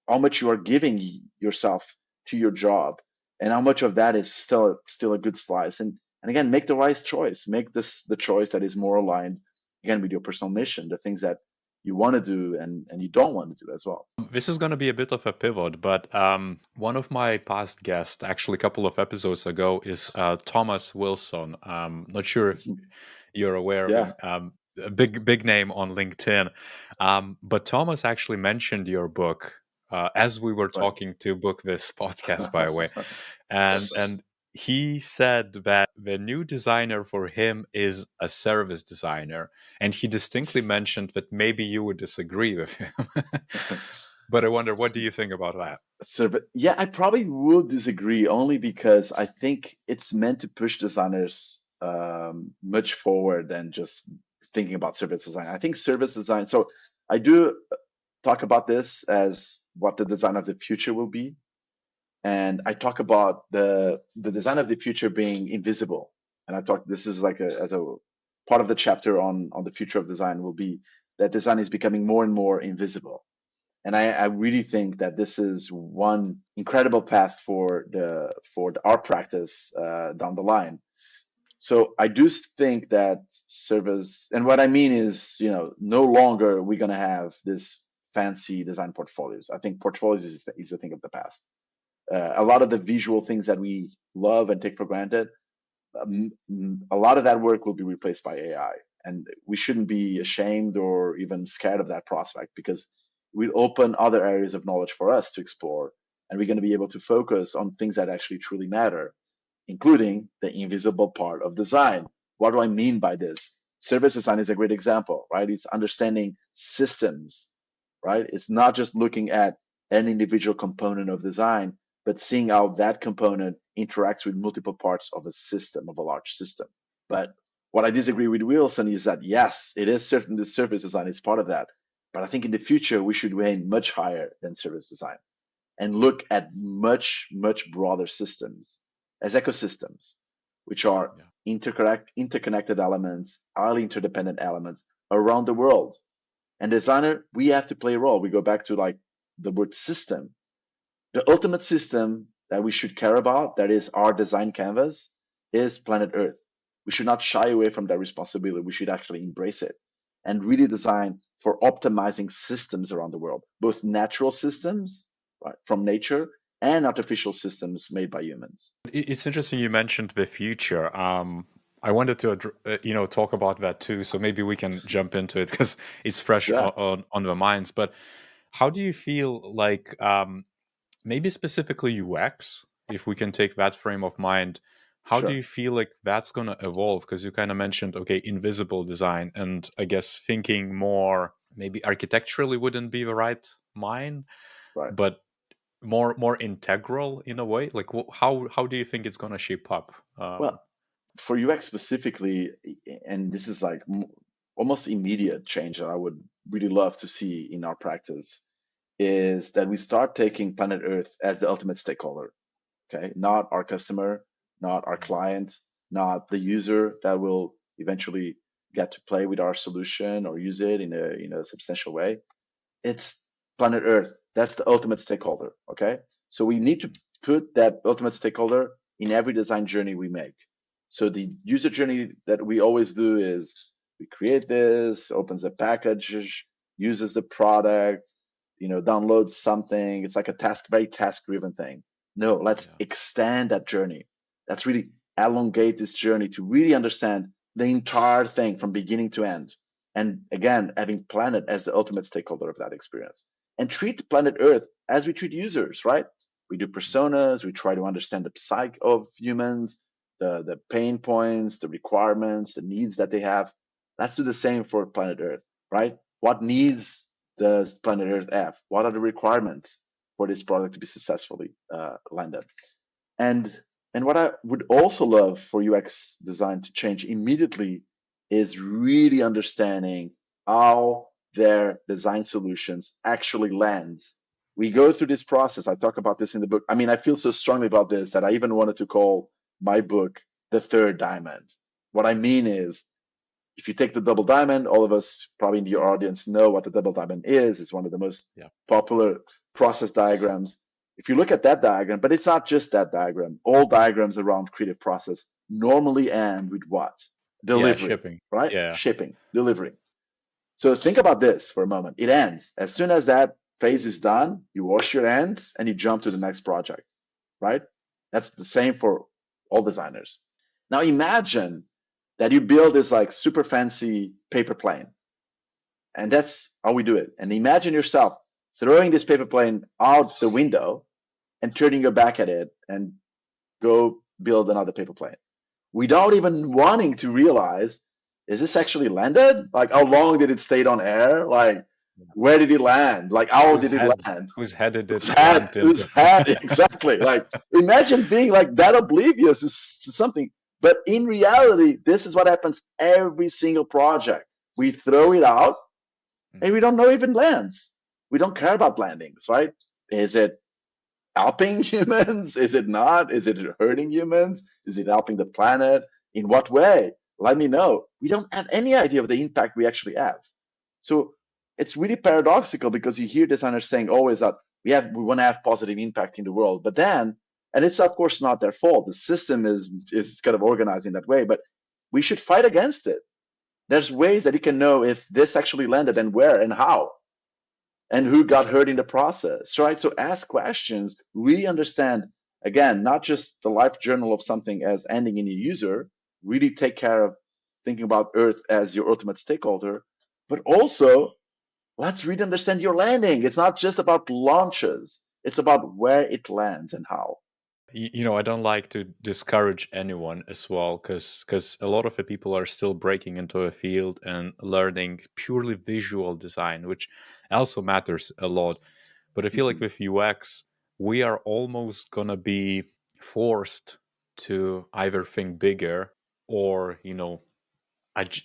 how much you are giving yourself to your job, and how much of that is still a good slice. And again, make the right choice. Make this the choice that is more aligned again with your personal mission, the things that you want to do and you don't want to do as well. This is going to be a bit of a pivot, but one of my past guests, actually a couple of episodes ago, is Thomas Wilson. Not sure if you're aware of Yeah. him. A big name on LinkedIn. But Thomas actually mentioned your book as we were Right. talking to book this podcast, by the way, and he said that the new designer for him is a service designer, and he distinctly mentioned that maybe you would disagree with him. But I wonder, what do you think about that? Yeah, I probably would disagree only because I think it's meant to push designers much forward than just thinking about service design. I think service design, so I do talk about this as what the design of the future will be. And I talk about the design of the future being invisible. And I talk, this is like as a part of the chapter on the future of design will be that design is becoming more and more invisible. And I really think that this is one incredible path for the art practice down the line. So I do think that service, and what I mean is, no longer we're gonna have this fancy design portfolios. I think portfolios is a thing of the past. A lot of the visual things that we love and take for granted, a lot of that work will be replaced by AI, and we shouldn't be ashamed or even scared of that prospect because will open other areas of knowledge for us to explore. And we're going to be able to focus on things that actually truly matter, including the invisible part of design. What do I mean by this? Service design is a great example, right? It's understanding systems, right? It's not just looking at an individual component of design, but seeing how that component interacts with multiple parts of a system, of a large system. But what I disagree with Wilson is that yes, it is certainly service design is part of that. But I think in the future, we should aim much higher than service design and look at much, much broader systems as ecosystems, which are Yeah. interconnected elements, highly interdependent elements around the world. And designer, we have to play a role. We go back to like the word system. The ultimate system that we should care about, that is our design canvas, is planet Earth. We should not shy away from that responsibility. We should actually embrace it and really design for optimizing systems around the world, both natural systems, right, from nature, and artificial systems made by humans. It's interesting you mentioned the future. I wanted to, talk about that too. So maybe we can jump into it because it's fresh Yeah, on the minds. But how do you feel like, maybe specifically UX, if we can take that frame of mind, how do sure, you feel like that's going to evolve? Because you kind of mentioned, okay, invisible design, and I guess thinking more maybe architecturally wouldn't be the right mind, right. but more integral in a way. Like how do you think it's going to shape up? Well, for UX specifically, and this is like almost immediate change that I would really love to see in our practice, is that we start taking planet Earth as the ultimate stakeholder. Okay, not our customer, not our client, not the user that will eventually get to play with our solution or use it in a substantial way. It's planet Earth. That's the ultimate stakeholder. Okay, so we need to put that ultimate stakeholder in every design journey we make. So the user journey that we always do is we create this, opens a package, uses the product, downloads something. It's like a very task driven thing. No, let's Yeah. extend that journey. Let's really elongate this journey to really understand the entire thing from beginning to end. And again, having planet as the ultimate stakeholder of that experience. And treat planet Earth as we treat users, right? We do personas, we try to understand the psyche of humans, the pain points, the requirements, the needs that they have. Let's do the same for planet Earth, right? What needs does planet Earth have? What are the requirements for this product to be successfully landed? And and what I would also love for UX design to change immediately is really understanding how their design solutions actually land. We go through this process. I talk about this in the book. I mean, I feel so strongly about this that I even wanted to call my book The Third Diamond. What I mean is, if you take the double diamond, all of us probably in your audience know what the double diamond is. It's one of the most Yeah. popular process diagrams. If you look at that diagram, but it's not just that diagram, all diagrams around creative process normally end with what? Yeah, Delivery, shipping. right? Yeah. Shipping, delivery. So think about this for a moment. It ends. As soon as that phase is done, you wash your hands and you jump to the next project, right? That's the same for all designers. Now imagine that you build this like super fancy paper plane. And that's how we do it. And imagine yourself throwing this paper plane out the window and turning your back at it and go build another paper plane without even wanting to realize, is this actually landed? Like, how long did it stay on air? Like, where did it land? Like, how Whose did it head land? whose head did Whose it hat? land into? Whose hat? Exactly. Like, imagine being like that oblivious to something. But in reality, this is what happens every single project. We throw it out and we don't know if it lands. We don't care about landings, right? Is it helping humans? Is it not? Is it hurting humans? Is it helping the planet? In what way? Let me know. We don't have any idea of the impact we actually have. So it's really paradoxical because you hear designers saying always that we want to have positive impact in the world, but then, and it's of course not their fault. The system is kind of organized in that way, but we should fight against it. There's ways that you can know if this actually landed and where and how and who got hurt in the process, right? So ask questions, really understand, again, not just the life journal of something as ending in a user, really take care of thinking about Earth as your ultimate stakeholder, but also let's really understand your landing. It's not just about launches. It's about where it lands and how. I don't like to discourage anyone as well, because a lot of the people are still breaking into a field and learning purely visual design, which also matters a lot. But I feel like Mhm. with UX, we are almost gonna be forced to either think bigger or ad-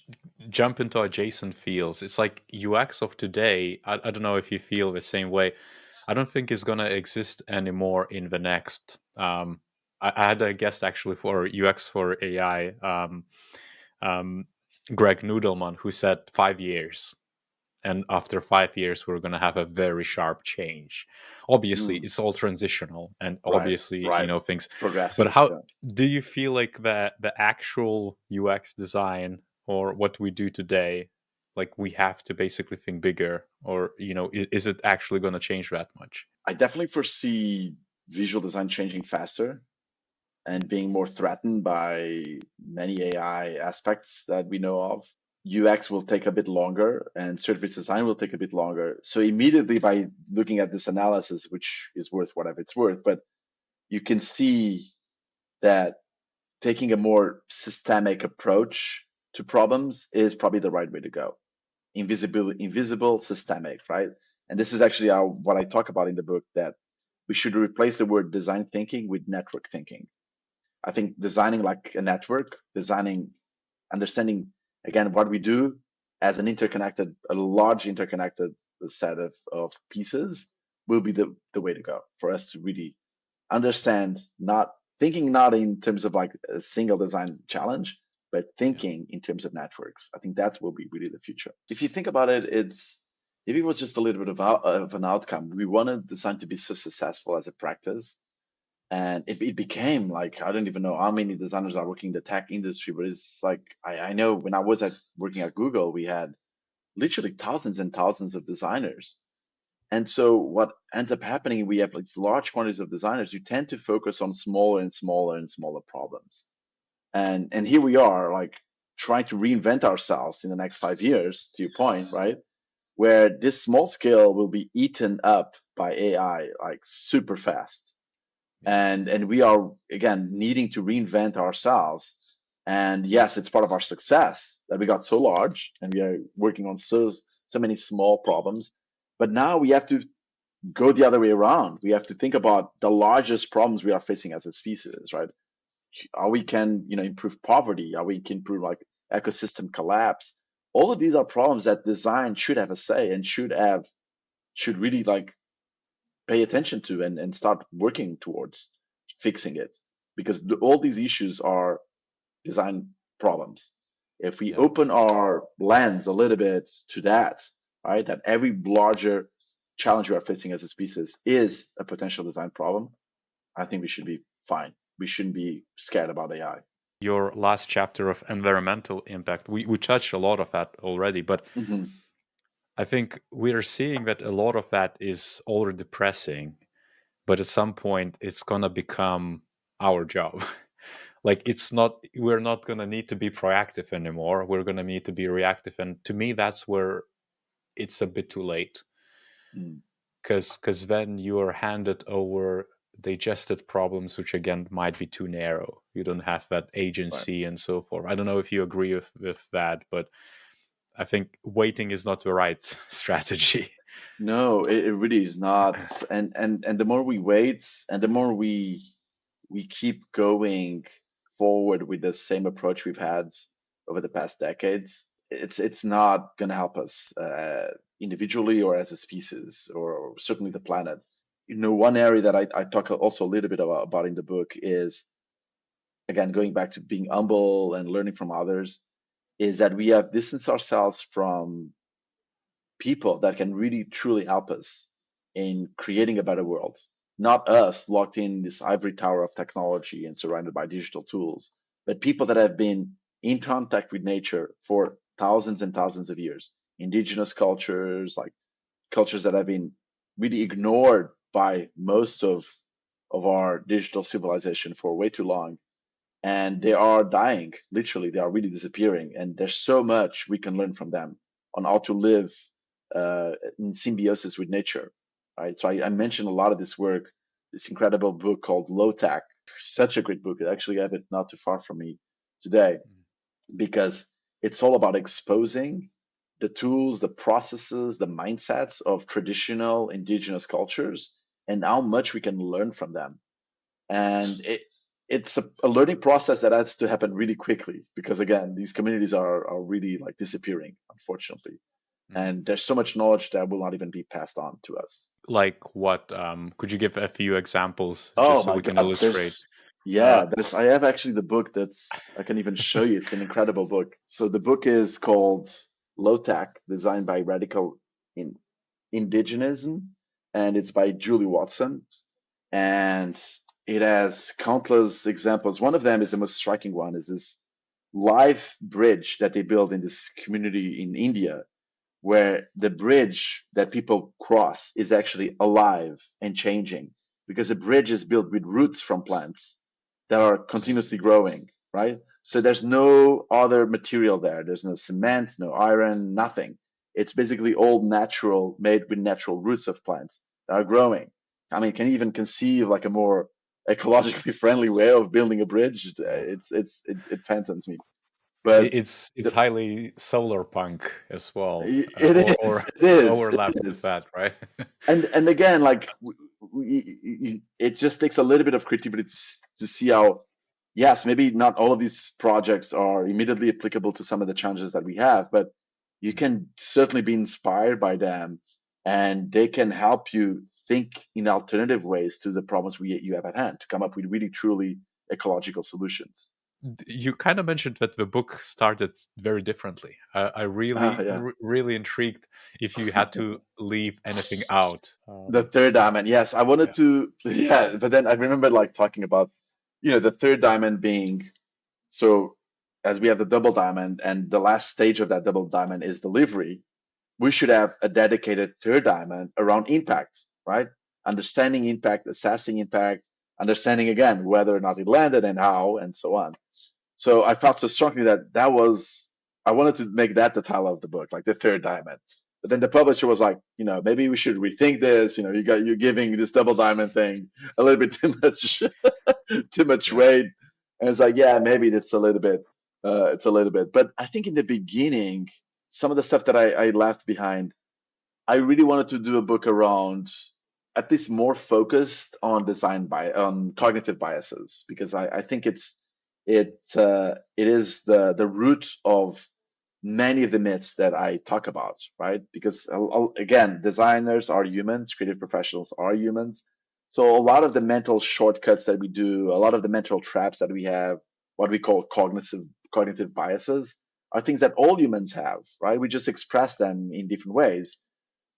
jump into adjacent fields. It's like UX of today. I don't know if you feel the same way. I don't think it's gonna exist anymore in the next. I had a guest actually for UX for AI, um, Greg Noodleman, who said 5 years, and after 5 years we're going to have a very sharp change. Obviously Mm, it's all transitional, and right, obviously right. things. But Progressive. how Yeah. do you feel like the actual UX design, or what we do today, like we have to basically think bigger, or is it actually going to change that much? I definitely foresee visual design changing faster and being more threatened by many AI aspects that we know of. UX will take a bit longer and service design will take a bit longer. So immediately by looking at this analysis, which is worth whatever it's worth, but you can see that taking a more systemic approach to problems is probably the right way to go. Invisible, systemic, right? And this is actually what I talk about in the book, that we should replace the word design thinking with network thinking. I think designing like a network, designing, understanding again what we do as an interconnected, a large interconnected set of pieces will be the way to go for us to really understand, not thinking not in terms of like a single design challenge, but Yeah. thinking in terms of networks. I think that will be really the future. If you think about it, it's if it was just a little bit of an outcome, we wanted design to be so successful as a practice. And it became like, I don't even know how many designers are working in the tech industry, but it's like, I know when I was working at Google, we had literally thousands and thousands of designers. And so what ends up happening, we have like large quantities of designers. You tend to focus on smaller and smaller and smaller problems. And here we are, like trying to reinvent ourselves in the next 5 years, to your point, right? Where this small scale will be eaten up by AI like super fast. Yeah. And we are again needing to reinvent ourselves. And yes, it's part of our success that we got so large and we are working on so many small problems. But now we have to go the other way around. We have to think about the largest problems we are facing as a species, right? How we can, improve poverty, how we can improve like ecosystem collapse. All of these are problems that design should have a say and should really like pay attention to and start working towards fixing it, because all these issues are design problems. If we Yeah. open our lens a little bit to that, right, that every larger challenge we are facing as a species is a potential design problem, I think we should be fine. We shouldn't be scared about AI. Your last chapter of environmental impact, we touched a lot of that already, but Hmm. I think we are seeing that a lot of that is already depressing, but at some point it's gonna become our job. Like we're not gonna need to be proactive anymore. We're gonna need to be reactive, and to me, that's where it's a bit too late, Mm, because then you are handed over digested problems, which again might be too narrow. You don't have that right. agency and so forth. I don't know if you agree with that, but I think waiting is not the right strategy. No, it really is not. And the more we wait and the more we keep going forward with the same approach we've had over the past decades, it's not going to help us individually or as a species or certainly the planet. One area that I talk also a little bit about in the book is, again, going back to being humble and learning from others, is that we have distanced ourselves from people that can really truly help us in creating a better world. Not us locked in this ivory tower of technology and surrounded by digital tools, but people that have been in contact with nature for thousands and thousands of years. Indigenous cultures, like cultures that have been really ignored by most of our digital civilization for way too long. And they are dying, literally, they are really disappearing. And there's so much we can learn from them on how to live in symbiosis with nature, right? So I mentioned a lot of this work, this incredible book called Low Tech. Such a great book. I actually have it not too far from me today because it's all about exposing the tools, the processes, the mindsets of traditional indigenous cultures and how much we can learn from them. And it's a learning process that has to happen really quickly because again, these communities are really like disappearing, unfortunately. Mm. And there's so much knowledge that will not even be passed on to us. Like what? Could you give a few examples just Oh so my we can God, illustrate? Uh, there's I have actually the book that's I can even show you. It's an incredible book. So the book is called Low Tech, designed by Radical in Indigenism, and it's by Julie Watson. And it has countless examples. One of them is the most striking one, is this live bridge that they built in this community in India where the bridge that people cross is actually alive and changing because the bridge is built with roots from plants that are continuously growing, right? So there's no other material there. There's no cement, no iron, nothing. It's basically all natural, made with natural roots of plants that are growing. I mean, can you even conceive like a more ecologically friendly way of building a bridge? no. It phantoms me. But It's the, highly solar punk as well, it or is, it is, it overlap with is. that, right? And again, like it just takes a little bit of creativity to see how, yes, maybe not all of these projects are immediately applicable to some of the challenges that we have, but you can certainly be inspired by them, and they can help you think in alternative ways to the problems you have at hand to come up with really truly ecological solutions. You kind of mentioned that the book started very differently. I Ah, really, yeah. really intrigued if you had to leave anything out. The third diamond, yes, I wanted Yeah, to, yeah, but then I remember like talking about, the third diamond being, so as we have the double diamond and the last stage of that double diamond is delivery, we should have a dedicated third diamond around impact, right? Understanding impact, assessing impact, understanding again whether or not it landed and how and so on. So I felt so strongly that I wanted to make that the title of the book, like the third diamond. But then the publisher was like, maybe we should rethink this. You're giving this double diamond thing a little bit too much, too much yeah. weight. And it's like, yeah, maybe it's a little bit. But I think in the beginning, some of the stuff that I left behind, I really wanted to do a book around at least more focused on on cognitive biases because I think it is the root of many of the myths that I talk about, right? Because again, designers are humans, creative professionals are humans. So a lot of the mental shortcuts that we do, a lot of the mental traps that we have, what we call cognitive biases, are things that all humans have, right? We just express them in different ways.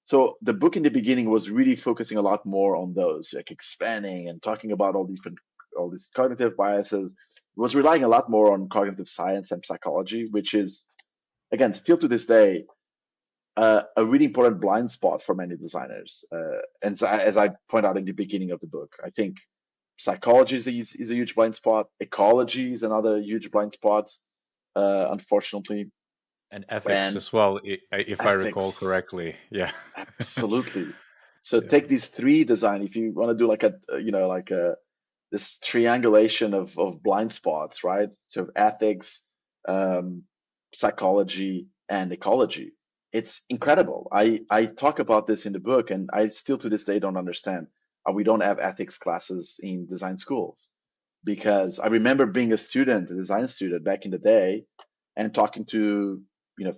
So the book in the beginning was really focusing a lot more on those, like expanding and talking about all these cognitive biases. It was relying a lot more on cognitive science and psychology, which is again still to this day a really important blind spot for many designers. And so, as I point out in the beginning of the book, I think psychology is a huge blind spot. Ecology is another huge blind spot, unfortunately, And ethics and as well, if I recall ethics. correctly. Yeah. Absolutely. So Yeah. take these three design. If you want to do like like a this triangulation of blind spots, right? So ethics, um, psychology, and ecology. It's incredible. I talk about this in the book, and I still to this day don't understand how we don't have ethics classes in design schools. Because I remember being a student, a design student back in the day, and talking to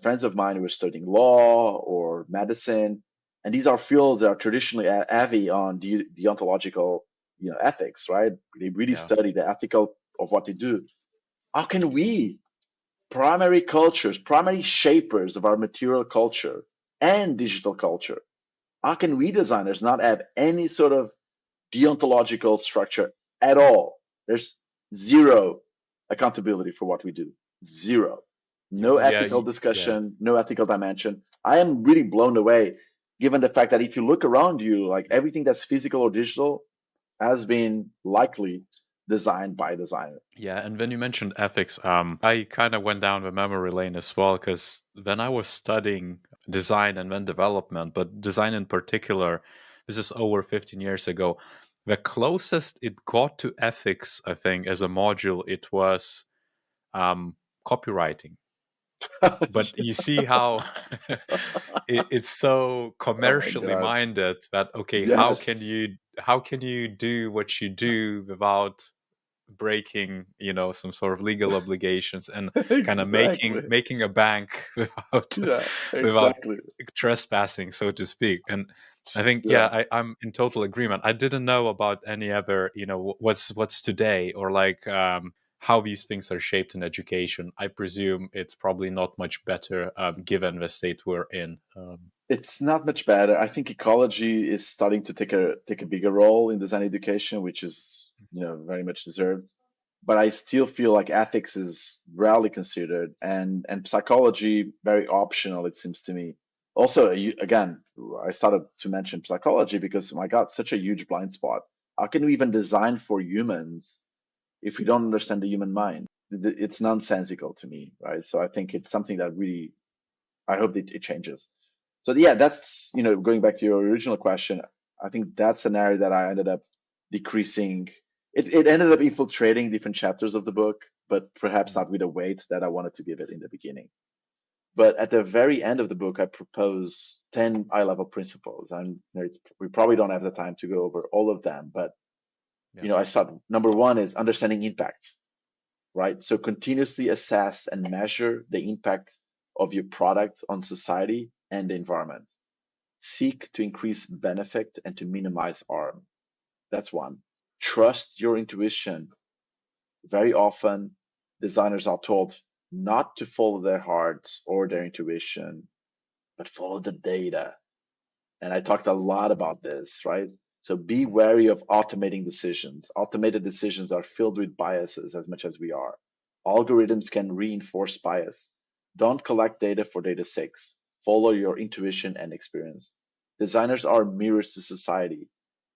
friends of mine who were studying law or medicine, and these are fields that are traditionally heavy on deontological ethics, right? They really Yeah. study the ethical of what they do. How can we, primary cultures, primary shapers of our material culture and digital culture, how can we designers not have any sort of deontological structure at all? There's zero accountability for what we do. Zero. No Yeah. ethical Yeah. discussion, no ethical dimension. I am really blown away given the fact that if you look around you, like everything that's physical or digital has been likely designed by a designer. Yeah, and when you mentioned ethics, I kind of went down the memory lane as well because when I was studying design and then development, but design in particular, this is over 15 years ago. The closest it got to ethics, I think, as a module, it was copywriting. But you see how it's so Oh my commercially God. minded that, okay, Yes. how can you do what you do without breaking, some sort of legal obligations, and kind of making Exactly. making a bank without Yeah, without exactly. trespassing, so to speak. And I think, Yeah. I'm in total agreement. I didn't know about any other, what's today, or like, how these things are shaped in education. I presume it's probably not much better, given the state we're in. It's not much better. I think ecology is starting to take a bigger role in design education, which is, very much deserved. But I still feel like ethics is rarely considered, and psychology very optional, it seems to me. Also, again, I started to mention psychology because, my God, such a huge blind spot. How can we even design for humans if we don't understand the human mind? It's nonsensical to me, right? So I think it's something that really, I hope that it changes. So yeah, that's, going back to your original question, I think that's an area that I ended up decreasing. It ended up infiltrating different chapters of the book, but perhaps not with the weight that I wanted to give it in the beginning. But at the very end of the book, I propose 10 high-level principles. And we probably don't have the time to go over all of them, but Yeah. I start, number one is understanding impact, right? So continuously assess and measure the impact of your product on society and the environment. Seek to increase benefit and to minimize harm. That's one. Trust your intuition. Very often, designers are told not to follow their hearts or their intuition, but follow the data. And I talked a lot about this, right? So be wary of automating decisions. Automated decisions are filled with biases as much as we are. Algorithms can reinforce bias. Don't collect data for data's sake. Follow your intuition and experience. Designers are mirrors to society.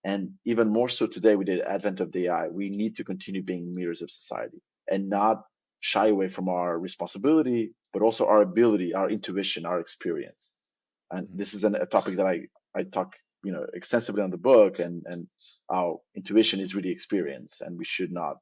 And even more so today with the advent of AI, we need to continue being mirrors of society and not shy away from our responsibility, but also our ability, our intuition, our experience. And Mhm. this is a topic that I talk, extensively on the book, and our intuition is really experience, and we should not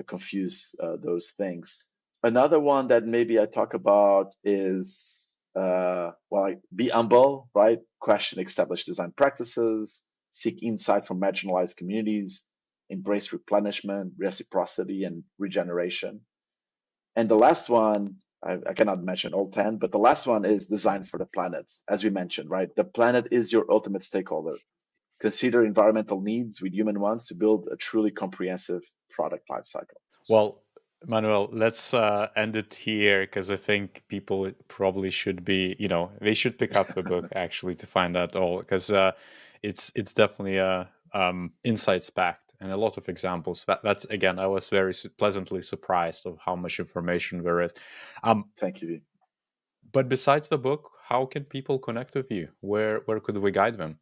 confuse those things. Another one that maybe I talk about is, be humble, right? Question established design practices, seek insight from marginalized communities, embrace replenishment, reciprocity, and regeneration. And the last one, I cannot mention all 10, but the last one is design for the planet. As we mentioned, right? The planet is your ultimate stakeholder. Consider environmental needs with human ones to build a truly comprehensive product lifecycle. Well, Manuel, let's end it here, because I think people probably should be, they should pick up the book actually to find out all, because it's definitely insights packed and a lot of examples. That's, again, I was very pleasantly surprised of how much information there is. Thank you. But besides the book, how can people connect with you? Where could we guide them?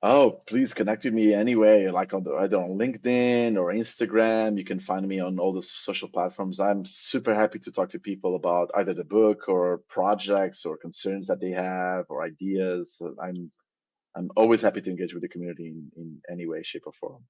Oh, please connect with me anyway, like either on LinkedIn or Instagram. You can find me on all the social platforms. I'm super happy to talk to people about either the book or projects or concerns that they have or ideas. I'm always happy to engage with the community in any way, shape, or form.